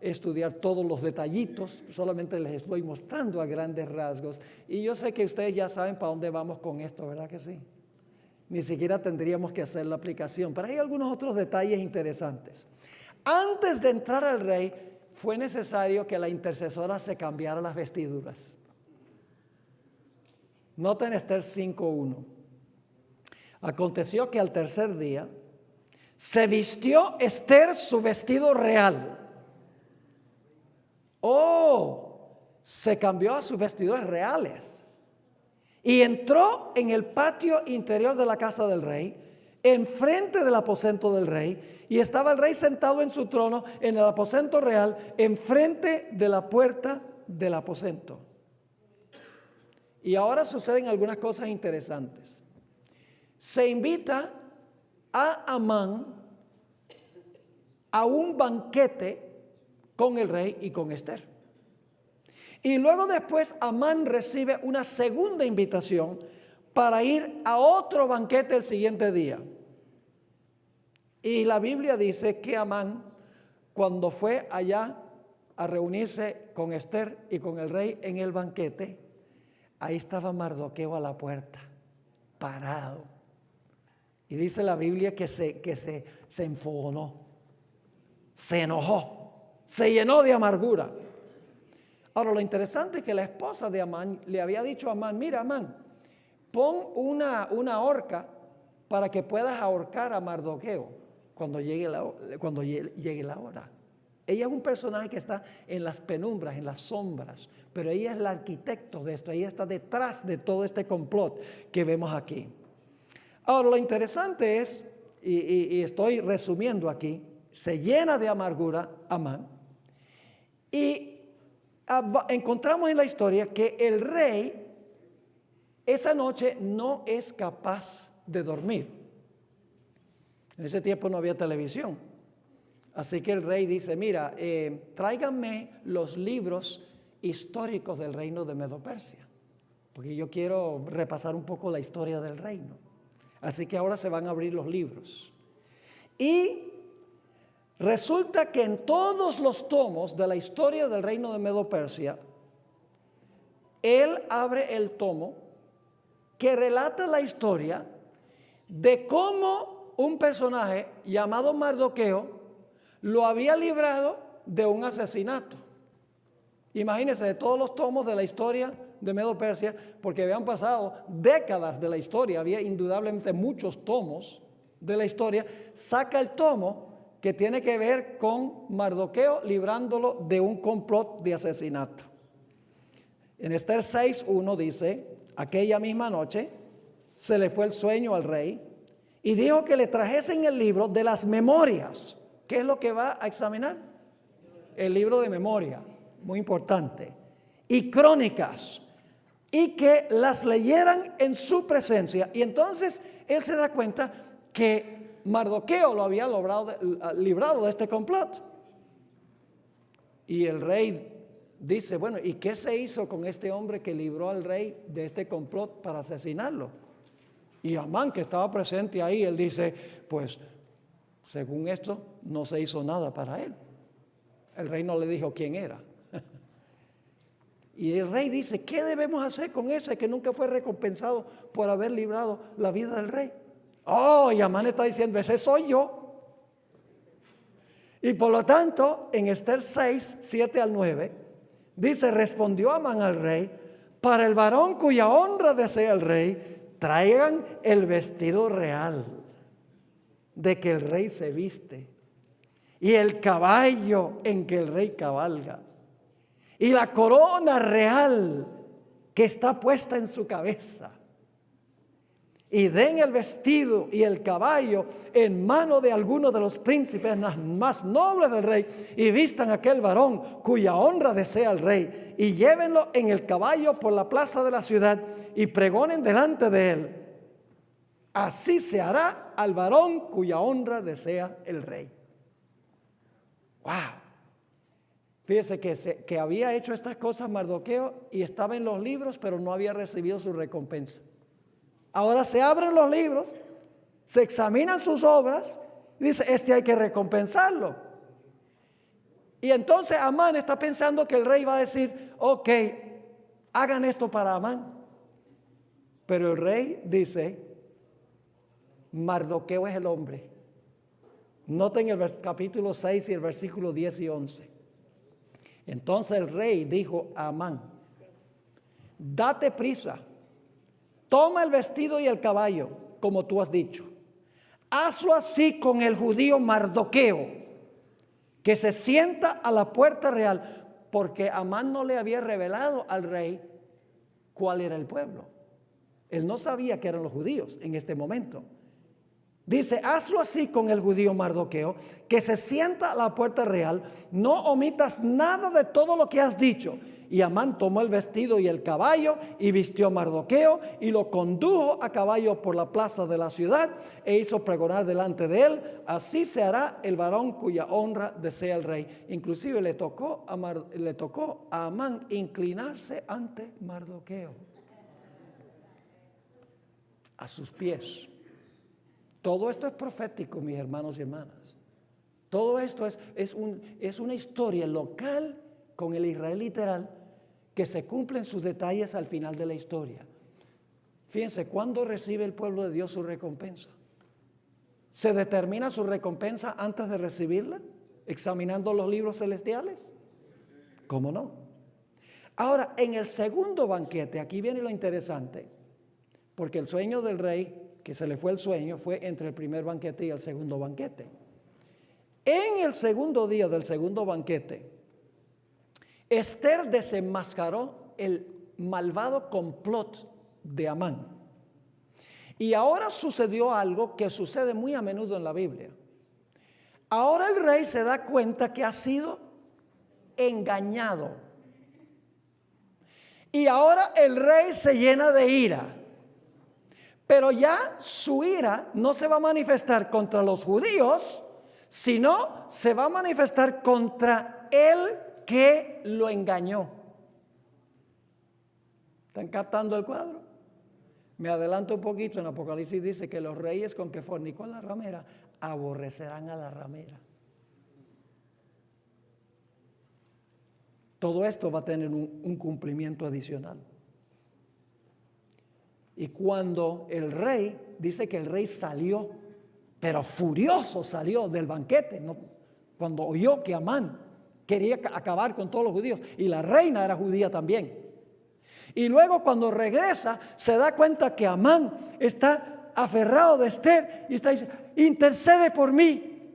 estudiar todos los detallitos, solamente les estoy mostrando a grandes rasgos. Y yo sé que ustedes ya saben para dónde vamos con esto, ¿verdad que sí? Ni siquiera tendríamos que hacer la aplicación, pero hay algunos otros detalles interesantes. Antes de entrar al rey, fue necesario que la intercesora se cambiara las vestiduras. Noten Esther 5:1. Aconteció que al tercer día se vistió Esther su vestido real. Se cambió a sus vestidos reales. Y entró en el patio interior de la casa del rey, enfrente del aposento del rey, y estaba el rey sentado en su trono en el aposento real, enfrente de la puerta del aposento. Y ahora suceden algunas cosas interesantes. Se invita a Amán a un banquete con el rey y con Esther. Y luego después Amán recibe una segunda invitación para ir a otro banquete el siguiente día. Y la Biblia dice que Amán, cuando fue allá a reunirse con Esther y con el rey en el banquete, ahí estaba Mardoqueo a la puerta, parado. Y dice la Biblia que se enfogonó, se enojó, se llenó de amargura. Ahora, lo interesante es que la esposa de Amán le había dicho a Amán: mira, Amán, pon una horca para que puedas ahorcar a Mardoqueo cuando llegue la hora. Ella es un personaje que está en las penumbras, en las sombras, pero ella es la arquitecto de esto, ella está detrás de todo este complot que vemos aquí. Ahora, lo interesante es, y estoy resumiendo aquí, se llena de amargura Amán, y encontramos en la historia que el rey esa noche no es capaz de dormir. En ese tiempo no había televisión. Así que el rey dice: mira, tráiganme los libros históricos del reino de Medo-Persia, porque yo quiero repasar un poco la historia del reino. Así que ahora se van a abrir los libros. Y resulta que en todos los tomos de la historia del reino de Medo-Persia, él abre el tomo que relata la historia de cómo un personaje llamado Mardoqueo lo había librado de un asesinato. Imagínense, de todos los tomos de la historia de Medo-Persia, porque habían pasado décadas de la historia, había indudablemente muchos tomos de la historia, saca el tomo que tiene que ver con Mardoqueo librándolo de un complot de asesinato. En Esther 6:1 dice: aquella misma noche se le fue el sueño al rey y dijo que le trajesen el libro de las memorias. ¿Qué es lo que va a examinar? El libro de memoria, muy importante, y crónicas, y que las leyeran en su presencia. Y entonces él se da cuenta que Mardoqueo lo había librado de este complot. Y el rey dice: bueno, ¿y qué se hizo con este hombre que libró al rey de este complot para asesinarlo? Y Amán, que estaba presente ahí, él dice: pues según esto no se hizo nada para él. El rey no le dijo quién era. Y el rey dice: ¿qué debemos hacer con ese que nunca fue recompensado por haber librado la vida del rey? Oh, y Amán está diciendo: ese soy yo. Y por lo tanto, en Esther 6:7-9, dice: respondió Amán al rey: para el varón cuya honra desea el rey, traigan el vestido real de que el rey se viste, y el caballo en que el rey cabalga, y la corona real que está puesta en su cabeza. Y den el vestido y el caballo en mano de alguno de los príncipes más nobles del rey, y vistan a aquel varón cuya honra desea el rey, y llévenlo en el caballo por la plaza de la ciudad, y pregonen delante de él: así se hará al varón cuya honra desea el rey. ¡Wow! Fíjese que había hecho estas cosas Mardoqueo y estaba en los libros, pero no había recibido su recompensa. Ahora se abren los libros, se examinan sus obras, y dice: este hay que recompensarlo. Y entonces Amán está pensando que el rey va a decir: ok, hagan esto para Amán. Pero el rey dice: Mardoqueo es el hombre. Noten el capítulo 6 y el versículo 10 y 11. Entonces el rey dijo a Amán: date prisa, toma el vestido y el caballo, como tú has dicho. Hazlo así con el judío Mardoqueo, que se sienta a la puerta real, porque Amán no le había revelado al rey cuál era el pueblo. Él no sabía que eran los judíos en este momento. Dice: hazlo así con el judío Mardoqueo, que se sienta a la puerta real, no omitas nada de todo lo que has dicho. Y Amán tomó el vestido y el caballo y vistió a Mardoqueo y lo condujo a caballo por la plaza de la ciudad e hizo pregonar delante de él: así se hará el varón cuya honra desea el rey. Inclusive le tocó a Amán inclinarse ante Mardoqueo, a sus pies. Todo esto es profético, mis hermanos y hermanas. Todo esto es una historia local con el Israel literal, que se cumplen sus detalles al final de la historia. Fíjense, ¿cuándo recibe el pueblo de Dios su recompensa? ¿Se determina su recompensa antes de recibirla? ¿Examinando los libros celestiales? ¿Cómo no? Ahora, en el segundo banquete, aquí viene lo interesante, porque el sueño del rey, que se le fue el sueño, fue entre el primer banquete y el segundo banquete. En el segundo día del segundo banquete, Esther desenmascaró el malvado complot de Amán. Y ahora sucedió algo que sucede muy a menudo en la Biblia. Ahora el rey se da cuenta que ha sido engañado. Y ahora el rey se llena de ira. Pero ya su ira no se va a manifestar contra los judíos, sino se va a manifestar contra el que lo engañó. ¿Están captando el cuadro? Me adelanto un poquito. En Apocalipsis dice que los reyes con que fornicó la ramera aborrecerán a la ramera. Todo esto va a tener un cumplimiento adicional. Y cuando el rey, dice que el rey salió, pero furioso salió del banquete, ¿no? Cuando oyó que Amán quería acabar con todos los judíos, y la reina era judía también. Y luego cuando regresa, se da cuenta que Amán está aferrado de Esther y está diciendo, intercede por mí.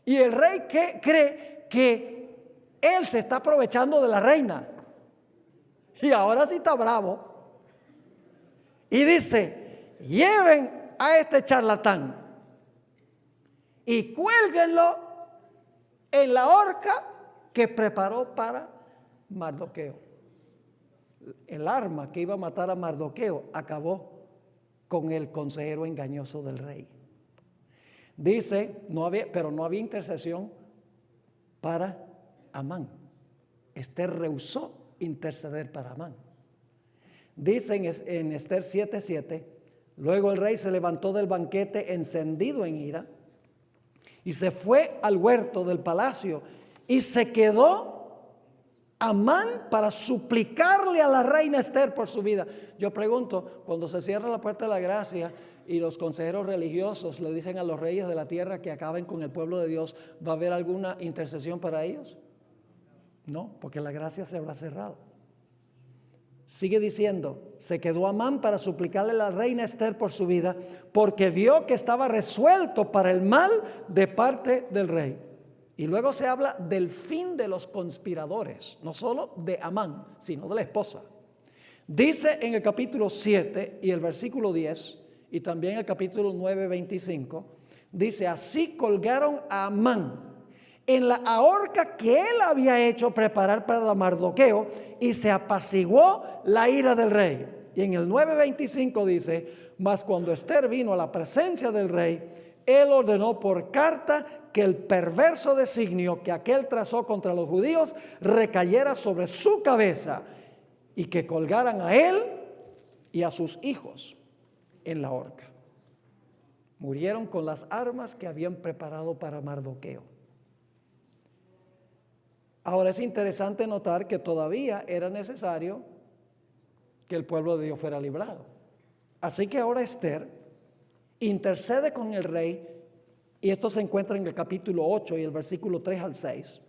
Y el rey cree que él se está aprovechando de la reina. Y ahora sí está bravo. Y dice, lleven a este charlatán y cuélguenlo en la horca que preparó para Mardoqueo. El arma que iba a matar a Mardoqueo acabó con el consejero engañoso del rey. Dice, pero no había intercesión para Amán. Esther rehusó interceder para Amán. Dice en Esther 7:7, luego el rey se levantó del banquete encendido en ira y se fue al huerto del palacio y se quedó Amán para suplicarle a la reina Esther por su vida. Yo pregunto, cuando se cierra la puerta de la gracia y los consejeros religiosos le dicen a los reyes de la tierra que acaben con el pueblo de Dios, ¿va a haber alguna intercesión para ellos? No, porque la gracia se habrá cerrado. Sigue diciendo, se quedó Amán para suplicarle a la reina Esther por su vida, porque vio que estaba resuelto para el mal de parte del rey. Y luego se habla del fin de los conspiradores, no solo de Amán, sino de la esposa. Dice en el capítulo 7 y el versículo 10, y también el capítulo 9, 25, dice, así colgaron a Amán en la horca que él había hecho preparar para Mardoqueo, y se apaciguó la ira del rey. Y en el 9:25 dice, mas cuando Esther vino a la presencia del rey, él ordenó por carta que el perverso designio que aquél trazó contra los judíos recayera sobre su cabeza y que colgaran a él y a sus hijos en la horca. Murieron con las armas que habían preparado para Mardoqueo. Ahora es interesante notar que todavía era necesario que el pueblo de Dios fuera librado. Así que ahora Esther intercede con el rey, y esto se encuentra en el capítulo 8 y el versículo 3 al 6.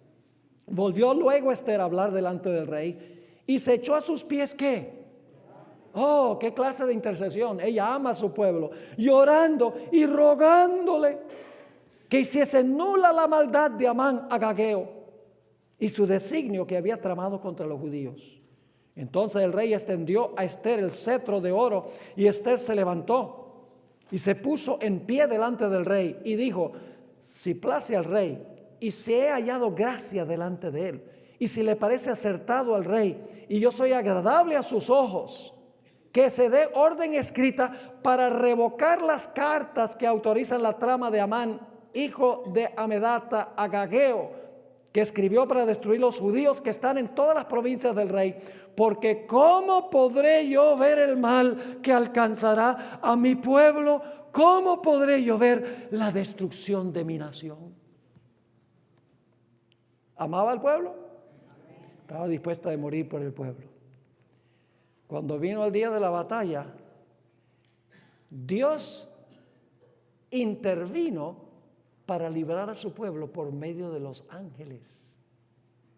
Volvió luego Esther a hablar delante del rey y se echó a sus pies, ¿qué? Oh, qué clase de intercesión. Ella ama a su pueblo, llorando y rogándole que hiciese nula la maldad de Amán agageo y su designio que había tramado contra los judíos. Entonces el rey extendió a Esther el cetro de oro, y Esther se levantó y se puso en pie delante del rey y dijo, si place al rey y si he hallado gracia delante de él, y si le parece acertado al rey y yo soy agradable a sus ojos, que se dé orden escrita para revocar las cartas que autorizan la trama de Amán, hijo de Amedata, agageo, que escribió para destruir los judíos que están en todas las provincias del rey, porque ¿cómo podré yo ver el mal que alcanzará a mi pueblo? ¿Cómo podré yo ver la destrucción de mi nación? ¿Amaba al pueblo? Estaba dispuesta a morir por el pueblo. Cuando vino el día de la batalla, Dios intervino para librar a su pueblo por medio de los ángeles.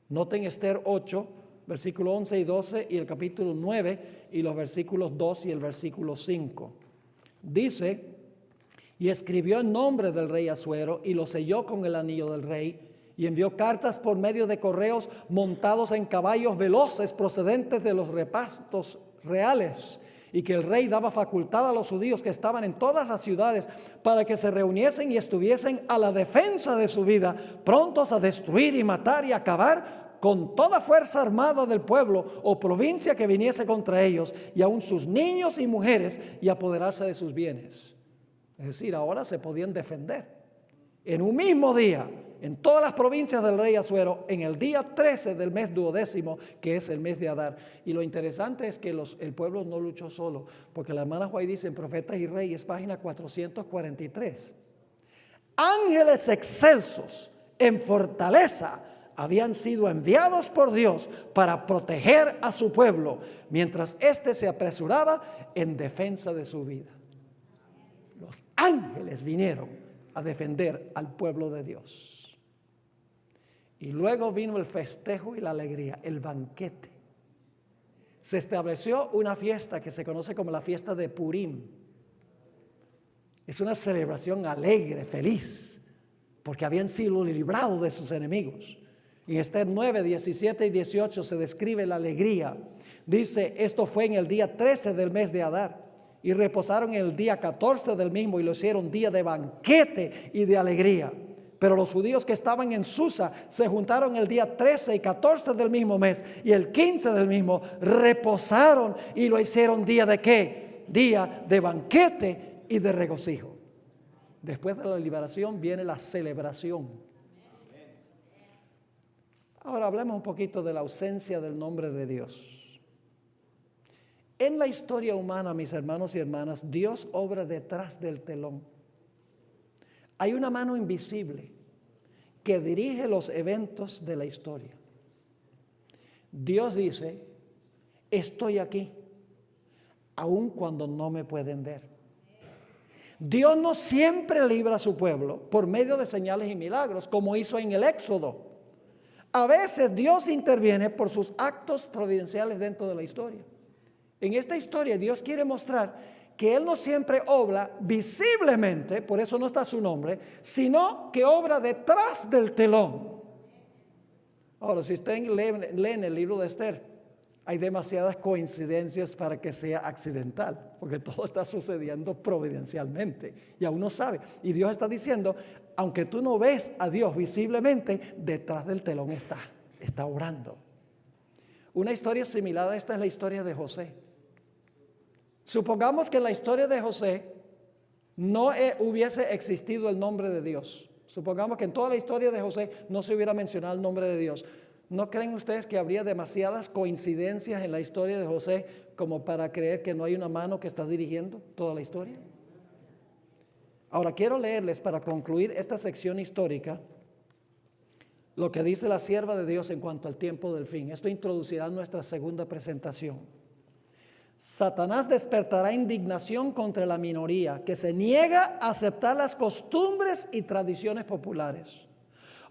Noten Esther 8, versículo 11 y 12 y el capítulo 9 y los versículos 2 y el versículo 5. Dice: y escribió en nombre del rey Asuero y lo selló con el anillo del rey y envió cartas por medio de correos montados en caballos veloces procedentes de los repastos reales, y que el rey daba facultad a los judíos que estaban en todas las ciudades para que se reuniesen y estuviesen a la defensa de su vida, prontos a destruir y matar y acabar con toda fuerza armada del pueblo o provincia que viniese contra ellos, y aun sus niños y mujeres, y apoderarse de sus bienes. Es decir, ahora se podían defender. En un mismo día, en todas las provincias del rey Asuero, en el día 13 del mes 12º, que es el mes de Adar. Y lo interesante es que el pueblo no luchó solo, porque la hermana Juárez dice en Profetas y Reyes, página 443, ángeles excelsos en fortaleza habían sido enviados por Dios para proteger a su pueblo, mientras éste se apresuraba en defensa de su vida. Los ángeles vinieron a defender al pueblo de Dios. Y luego vino el festejo y la alegría, el banquete. Se estableció una fiesta que se conoce como la fiesta de Purim. Es una celebración alegre, feliz, porque habían sido librados de sus enemigos. En Esther 9, 17 y 18 se describe la alegría. Dice: esto fue en el día 13 del mes de Adar, y reposaron en el día 14 del mismo, y lo hicieron día de banquete y de alegría. Pero los judíos que estaban en Susa se juntaron el día 13 y 14 del mismo mes, y el 15 del mismo reposaron, y lo hicieron día de ¿qué? Día de banquete y de regocijo. Después de la liberación viene la celebración. Ahora hablemos un poquito de la ausencia del nombre de Dios. En la historia humana, mis hermanos y hermanas, Dios obra detrás del telón. Hay una mano invisible que dirige los eventos de la historia. Dios dice: estoy aquí, aun cuando no me pueden ver. Dios no siempre libra a su pueblo por medio de señales y milagros, como hizo en el Éxodo. A veces Dios interviene por sus actos providenciales dentro de la historia. En esta historia Dios quiere mostrar que Él no siempre obra visiblemente, por eso no está su nombre, sino que obra detrás del telón. Ahora, si ustedes leen el libro de Esther, hay demasiadas coincidencias para que sea accidental, porque todo está sucediendo providencialmente y aún no sabe. Y Dios está diciendo: aunque tú no ves a Dios visiblemente, detrás del telón está orando. Una historia similar a esta es la historia de José. Supongamos que en la historia de José no hubiese existido el nombre de Dios. Supongamos que en toda la historia de José no se hubiera mencionado el nombre de Dios. ¿No creen ustedes que habría demasiadas coincidencias en la historia de José como para creer que no hay una mano que está dirigiendo toda la historia? Ahora quiero leerles, para concluir esta sección histórica, lo que dice la sierva de Dios en cuanto al tiempo del fin. Esto introducirá nuestra segunda presentación. Satanás despertará indignación contra la minoría que se niega a aceptar las costumbres y tradiciones populares.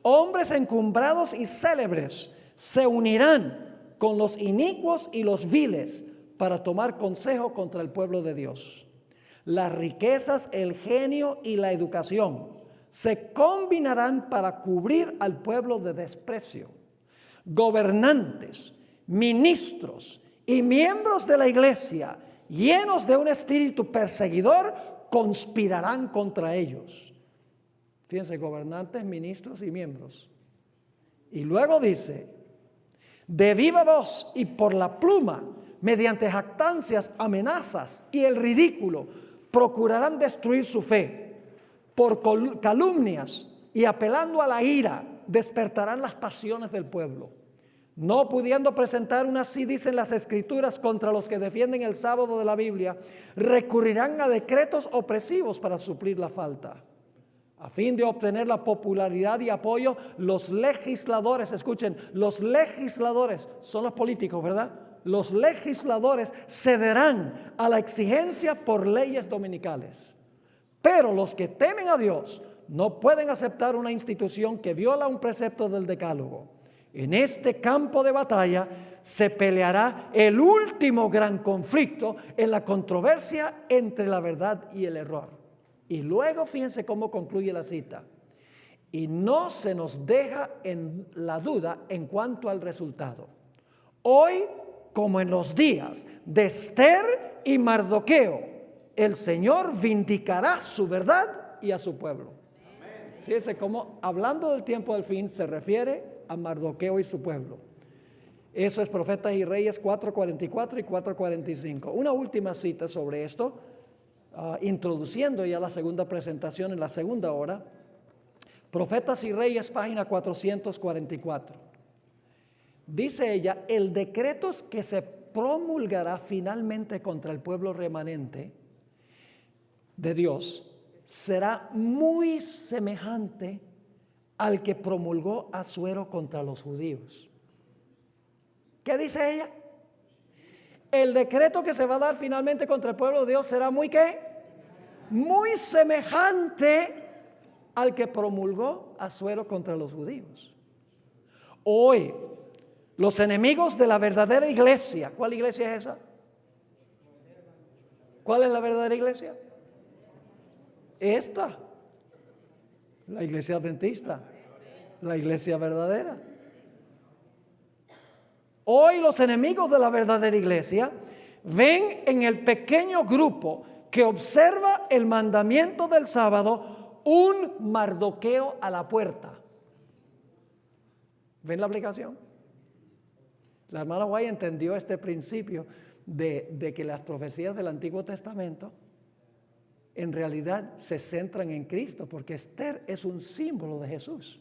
Hombres encumbrados y célebres se unirán con los inicuos y los viles para tomar consejo contra el pueblo de Dios. Las riquezas, el genio y la educación se combinarán para cubrir al pueblo de desprecio. Gobernantes, ministros y miembros de la iglesia, llenos de un espíritu perseguidor, conspirarán contra ellos. Fíjense, gobernantes, ministros y miembros. Y luego dice: de viva voz y por la pluma, mediante jactancias, amenazas y el ridículo, procurarán destruir su fe. Por calumnias y apelando a la ira, despertarán las pasiones del pueblo. No pudiendo presentar una, así dicen las Escrituras, contra los que defienden el sábado de la Biblia, recurrirán a decretos opresivos para suplir la falta. A fin de obtener la popularidad y apoyo, los legisladores, escuchen, los legisladores son los políticos, ¿verdad? Los legisladores cederán a la exigencia por leyes dominicales. Pero los que temen a Dios no pueden aceptar una institución que viola un precepto del Decálogo. En este campo de batalla se peleará el último gran conflicto en la controversia entre la verdad y el error. Y luego fíjense cómo concluye la cita. Y no se nos deja en la duda en cuanto al resultado. Hoy, como en los días de Ester y Mardoqueo, el Señor vindicará su verdad y a su pueblo. Fíjense cómo, hablando del tiempo del fin, se refiere a Mardoqueo y su pueblo. Eso es Profetas y Reyes 4:44 y 4:45. Una última cita sobre esto. Introduciendo ya la segunda presentación en la segunda hora. Profetas y Reyes, página 444. Dice ella, el decreto que se promulgará finalmente contra el pueblo remanente de Dios será muy semejante al que promulgó Asuero contra los judíos. ¿Qué dice ella? El decreto que se va a dar finalmente contra el pueblo de Dios será muy ¿qué? Muy semejante al que promulgó Asuero contra los judíos. Hoy, los enemigos de la verdadera iglesia, ¿cuál iglesia es esa? ¿Cuál es la verdadera iglesia? Esta, la iglesia adventista, la iglesia verdadera. Hoy los enemigos de la verdadera iglesia ven en el pequeño grupo que observa el mandamiento del sábado un Mardoqueo a la puerta. ¿Ven la aplicación? La hermana White entendió este principio de que las profecías del Antiguo Testamento en realidad se centran en Cristo, porque Ester es un símbolo de Jesús,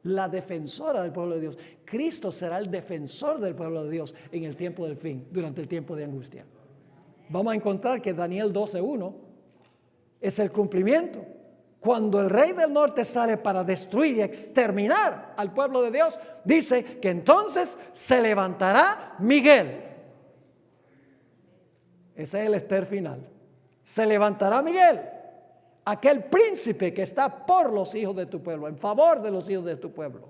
la defensora del pueblo de Dios. Cristo será el defensor del pueblo de Dios en el tiempo del fin, durante el tiempo de angustia. Vamos a encontrar que Daniel 12:1 es el cumplimiento. Cuando el rey del norte sale para destruir y exterminar al pueblo de Dios, dice que entonces se levantará Miguel. Ese es el Ester final. Se levantará Miguel, aquel príncipe que está por los hijos de tu pueblo, en favor de los hijos de tu pueblo.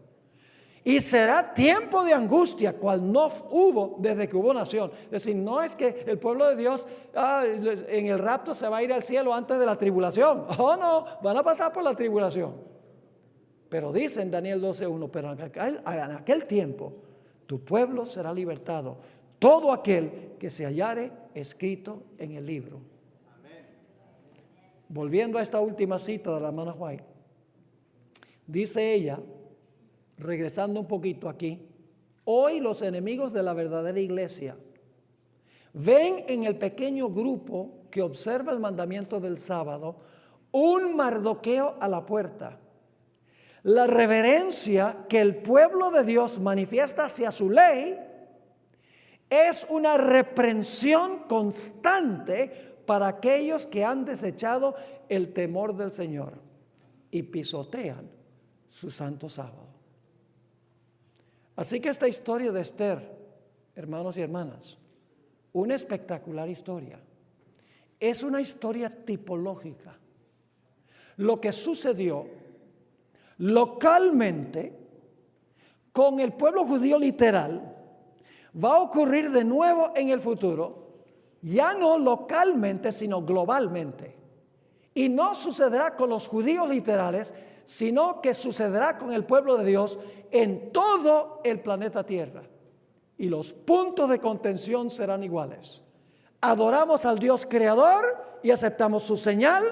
Y será tiempo de angustia, cual no hubo desde que hubo nación. Es decir, no es que el pueblo de Dios en el rapto se va a ir al cielo antes de la tribulación. Oh, no, van a pasar por la tribulación. Pero dice en Daniel 12:1, pero en aquel tiempo tu pueblo será libertado, todo aquel que se hallare escrito en el libro. Volviendo a esta última cita de la hermana White, dice ella, regresando un poquito aquí, hoy los enemigos de la verdadera iglesia ven en el pequeño grupo que observa el mandamiento del sábado un Mardoqueo a la puerta. La reverencia que el pueblo de Dios manifiesta hacia su ley es una reprensión constante para aquellos que han desechado el temor del Señor y pisotean su santo sábado. Así que esta historia de Ester, hermanos y hermanas, una espectacular historia, es una historia tipológica. Lo que sucedió localmente con el pueblo judío literal va a ocurrir de nuevo en el futuro, ya no localmente, sino globalmente. Y no sucederá con los judíos literales, sino que sucederá con el pueblo de Dios en todo el planeta Tierra. Y los puntos de contención serán iguales. ¿Adoramos al Dios creador y aceptamos su señal?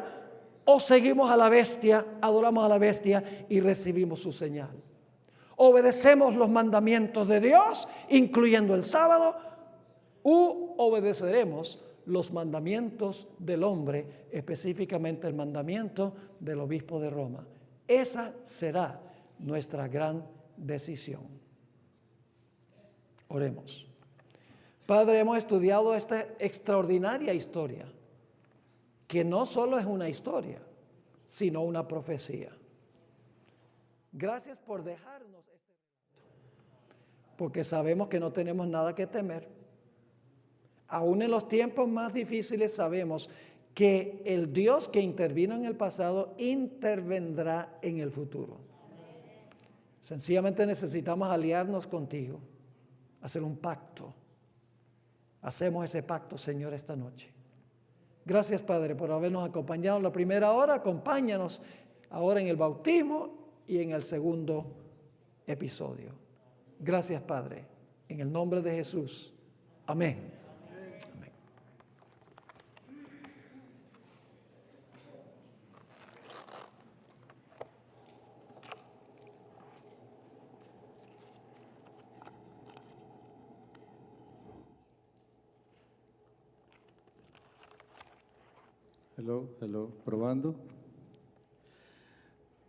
¿O seguimos a la bestia, adoramos a la bestia y recibimos su señal? ¿Obedecemos los mandamientos de Dios, incluyendo el sábado? ¿U obedeceremos los mandamientos del hombre, específicamente el mandamiento del obispo de Roma? Esa será nuestra gran decisión. Oremos. Padre, hemos estudiado esta extraordinaria historia, que no solo es una historia, sino una profecía. Gracias por dejarnos este relato, porque sabemos que no tenemos nada que temer. Aún en los tiempos más difíciles sabemos que el Dios que intervino en el pasado intervendrá en el futuro. Sencillamente necesitamos aliarnos contigo, hacer un pacto. Hacemos ese pacto, Señor, esta noche. Gracias, Padre, por habernos acompañado en la primera hora. Acompáñanos ahora en el bautismo y en el segundo episodio. Gracias, Padre, en el nombre de Jesús. Amén. Amén. Hello, probando.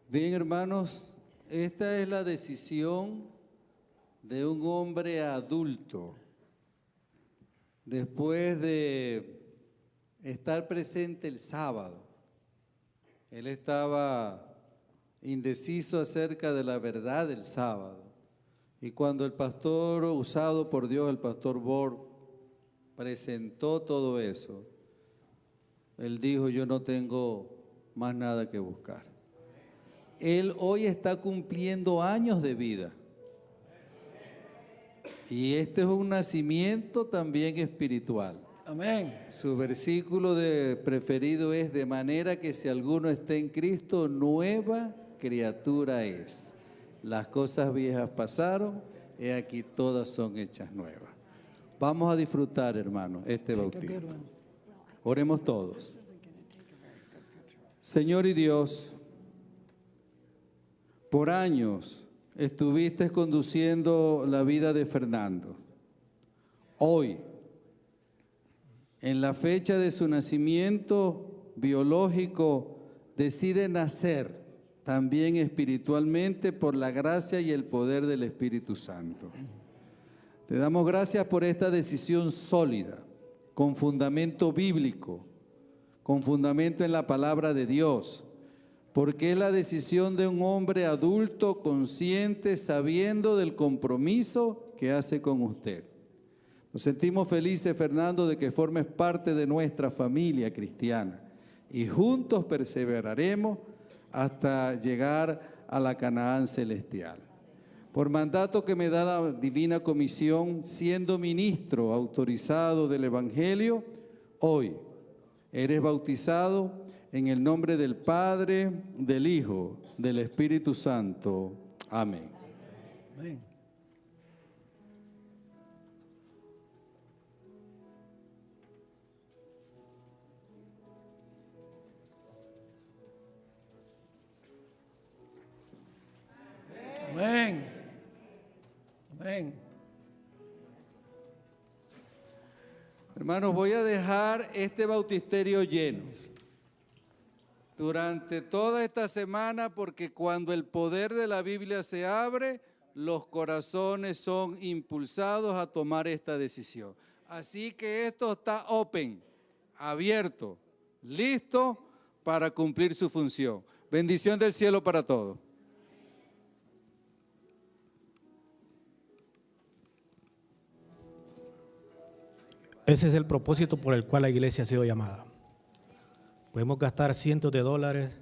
Bien, hermanos, esta es la decisión de un hombre adulto. Después de estar presente el sábado, él estaba indeciso acerca de la verdad del sábado. Y cuando el pastor usado por Dios, el pastor Borg, presentó todo eso, él dijo, yo no tengo más nada que buscar. Él hoy está cumpliendo años de vida. Y este es un nacimiento también espiritual. Amén. Su versículo preferido es, de manera que si alguno está en Cristo, nueva criatura es. Las cosas viejas pasaron, he aquí todas son hechas nuevas. Vamos a disfrutar, hermanos, este bautismo. Oremos todos. Señor y Dios, por años estuviste conduciendo la vida de Fernando. Hoy, en la fecha de su nacimiento biológico, decide nacer también espiritualmente por la gracia y el poder del Espíritu Santo. Te damos gracias por esta decisión sólida, con fundamento bíblico, con fundamento en la palabra de Dios, porque es la decisión de un hombre adulto, consciente, sabiendo del compromiso que hace con usted. Nos sentimos felices, Fernando, de que formes parte de nuestra familia cristiana y juntos perseveraremos hasta llegar a la Canaán celestial. Por mandato que me da la divina comisión, siendo ministro autorizado del Evangelio, hoy eres bautizado en el nombre del Padre, del Hijo, del Espíritu Santo. Amén. Amén. Amén. Amén. Hermanos, voy a dejar este bautisterio lleno durante toda esta semana, porque cuando el poder de la Biblia se abre, los corazones son impulsados a tomar esta decisión. Así que esto está open, abierto, listo para cumplir su función. Bendición del cielo para todos. Ese es el propósito por el cual la iglesia ha sido llamada. Podemos gastar cientos de dólares,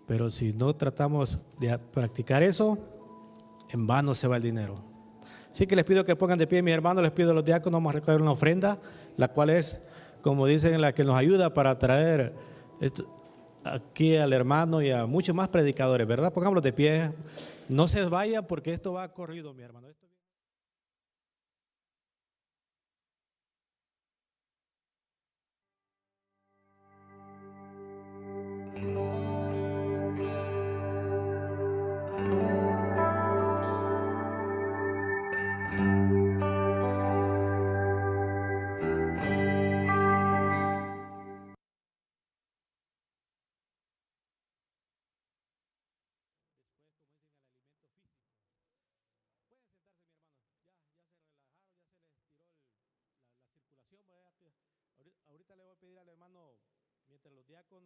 pero si no tratamos de practicar eso, en vano se va el dinero. Así que les pido que pongan de pie, mis hermanos, les pido a los diáconos, vamos a recoger una ofrenda, la cual es, como dicen, la que nos ayuda para traer esto aquí al hermano y a muchos más predicadores, ¿verdad? Pongámoslos de pie, no se vayan porque esto va corrido, mi hermano. Ahorita le voy a pedir al hermano, mientras los diáconos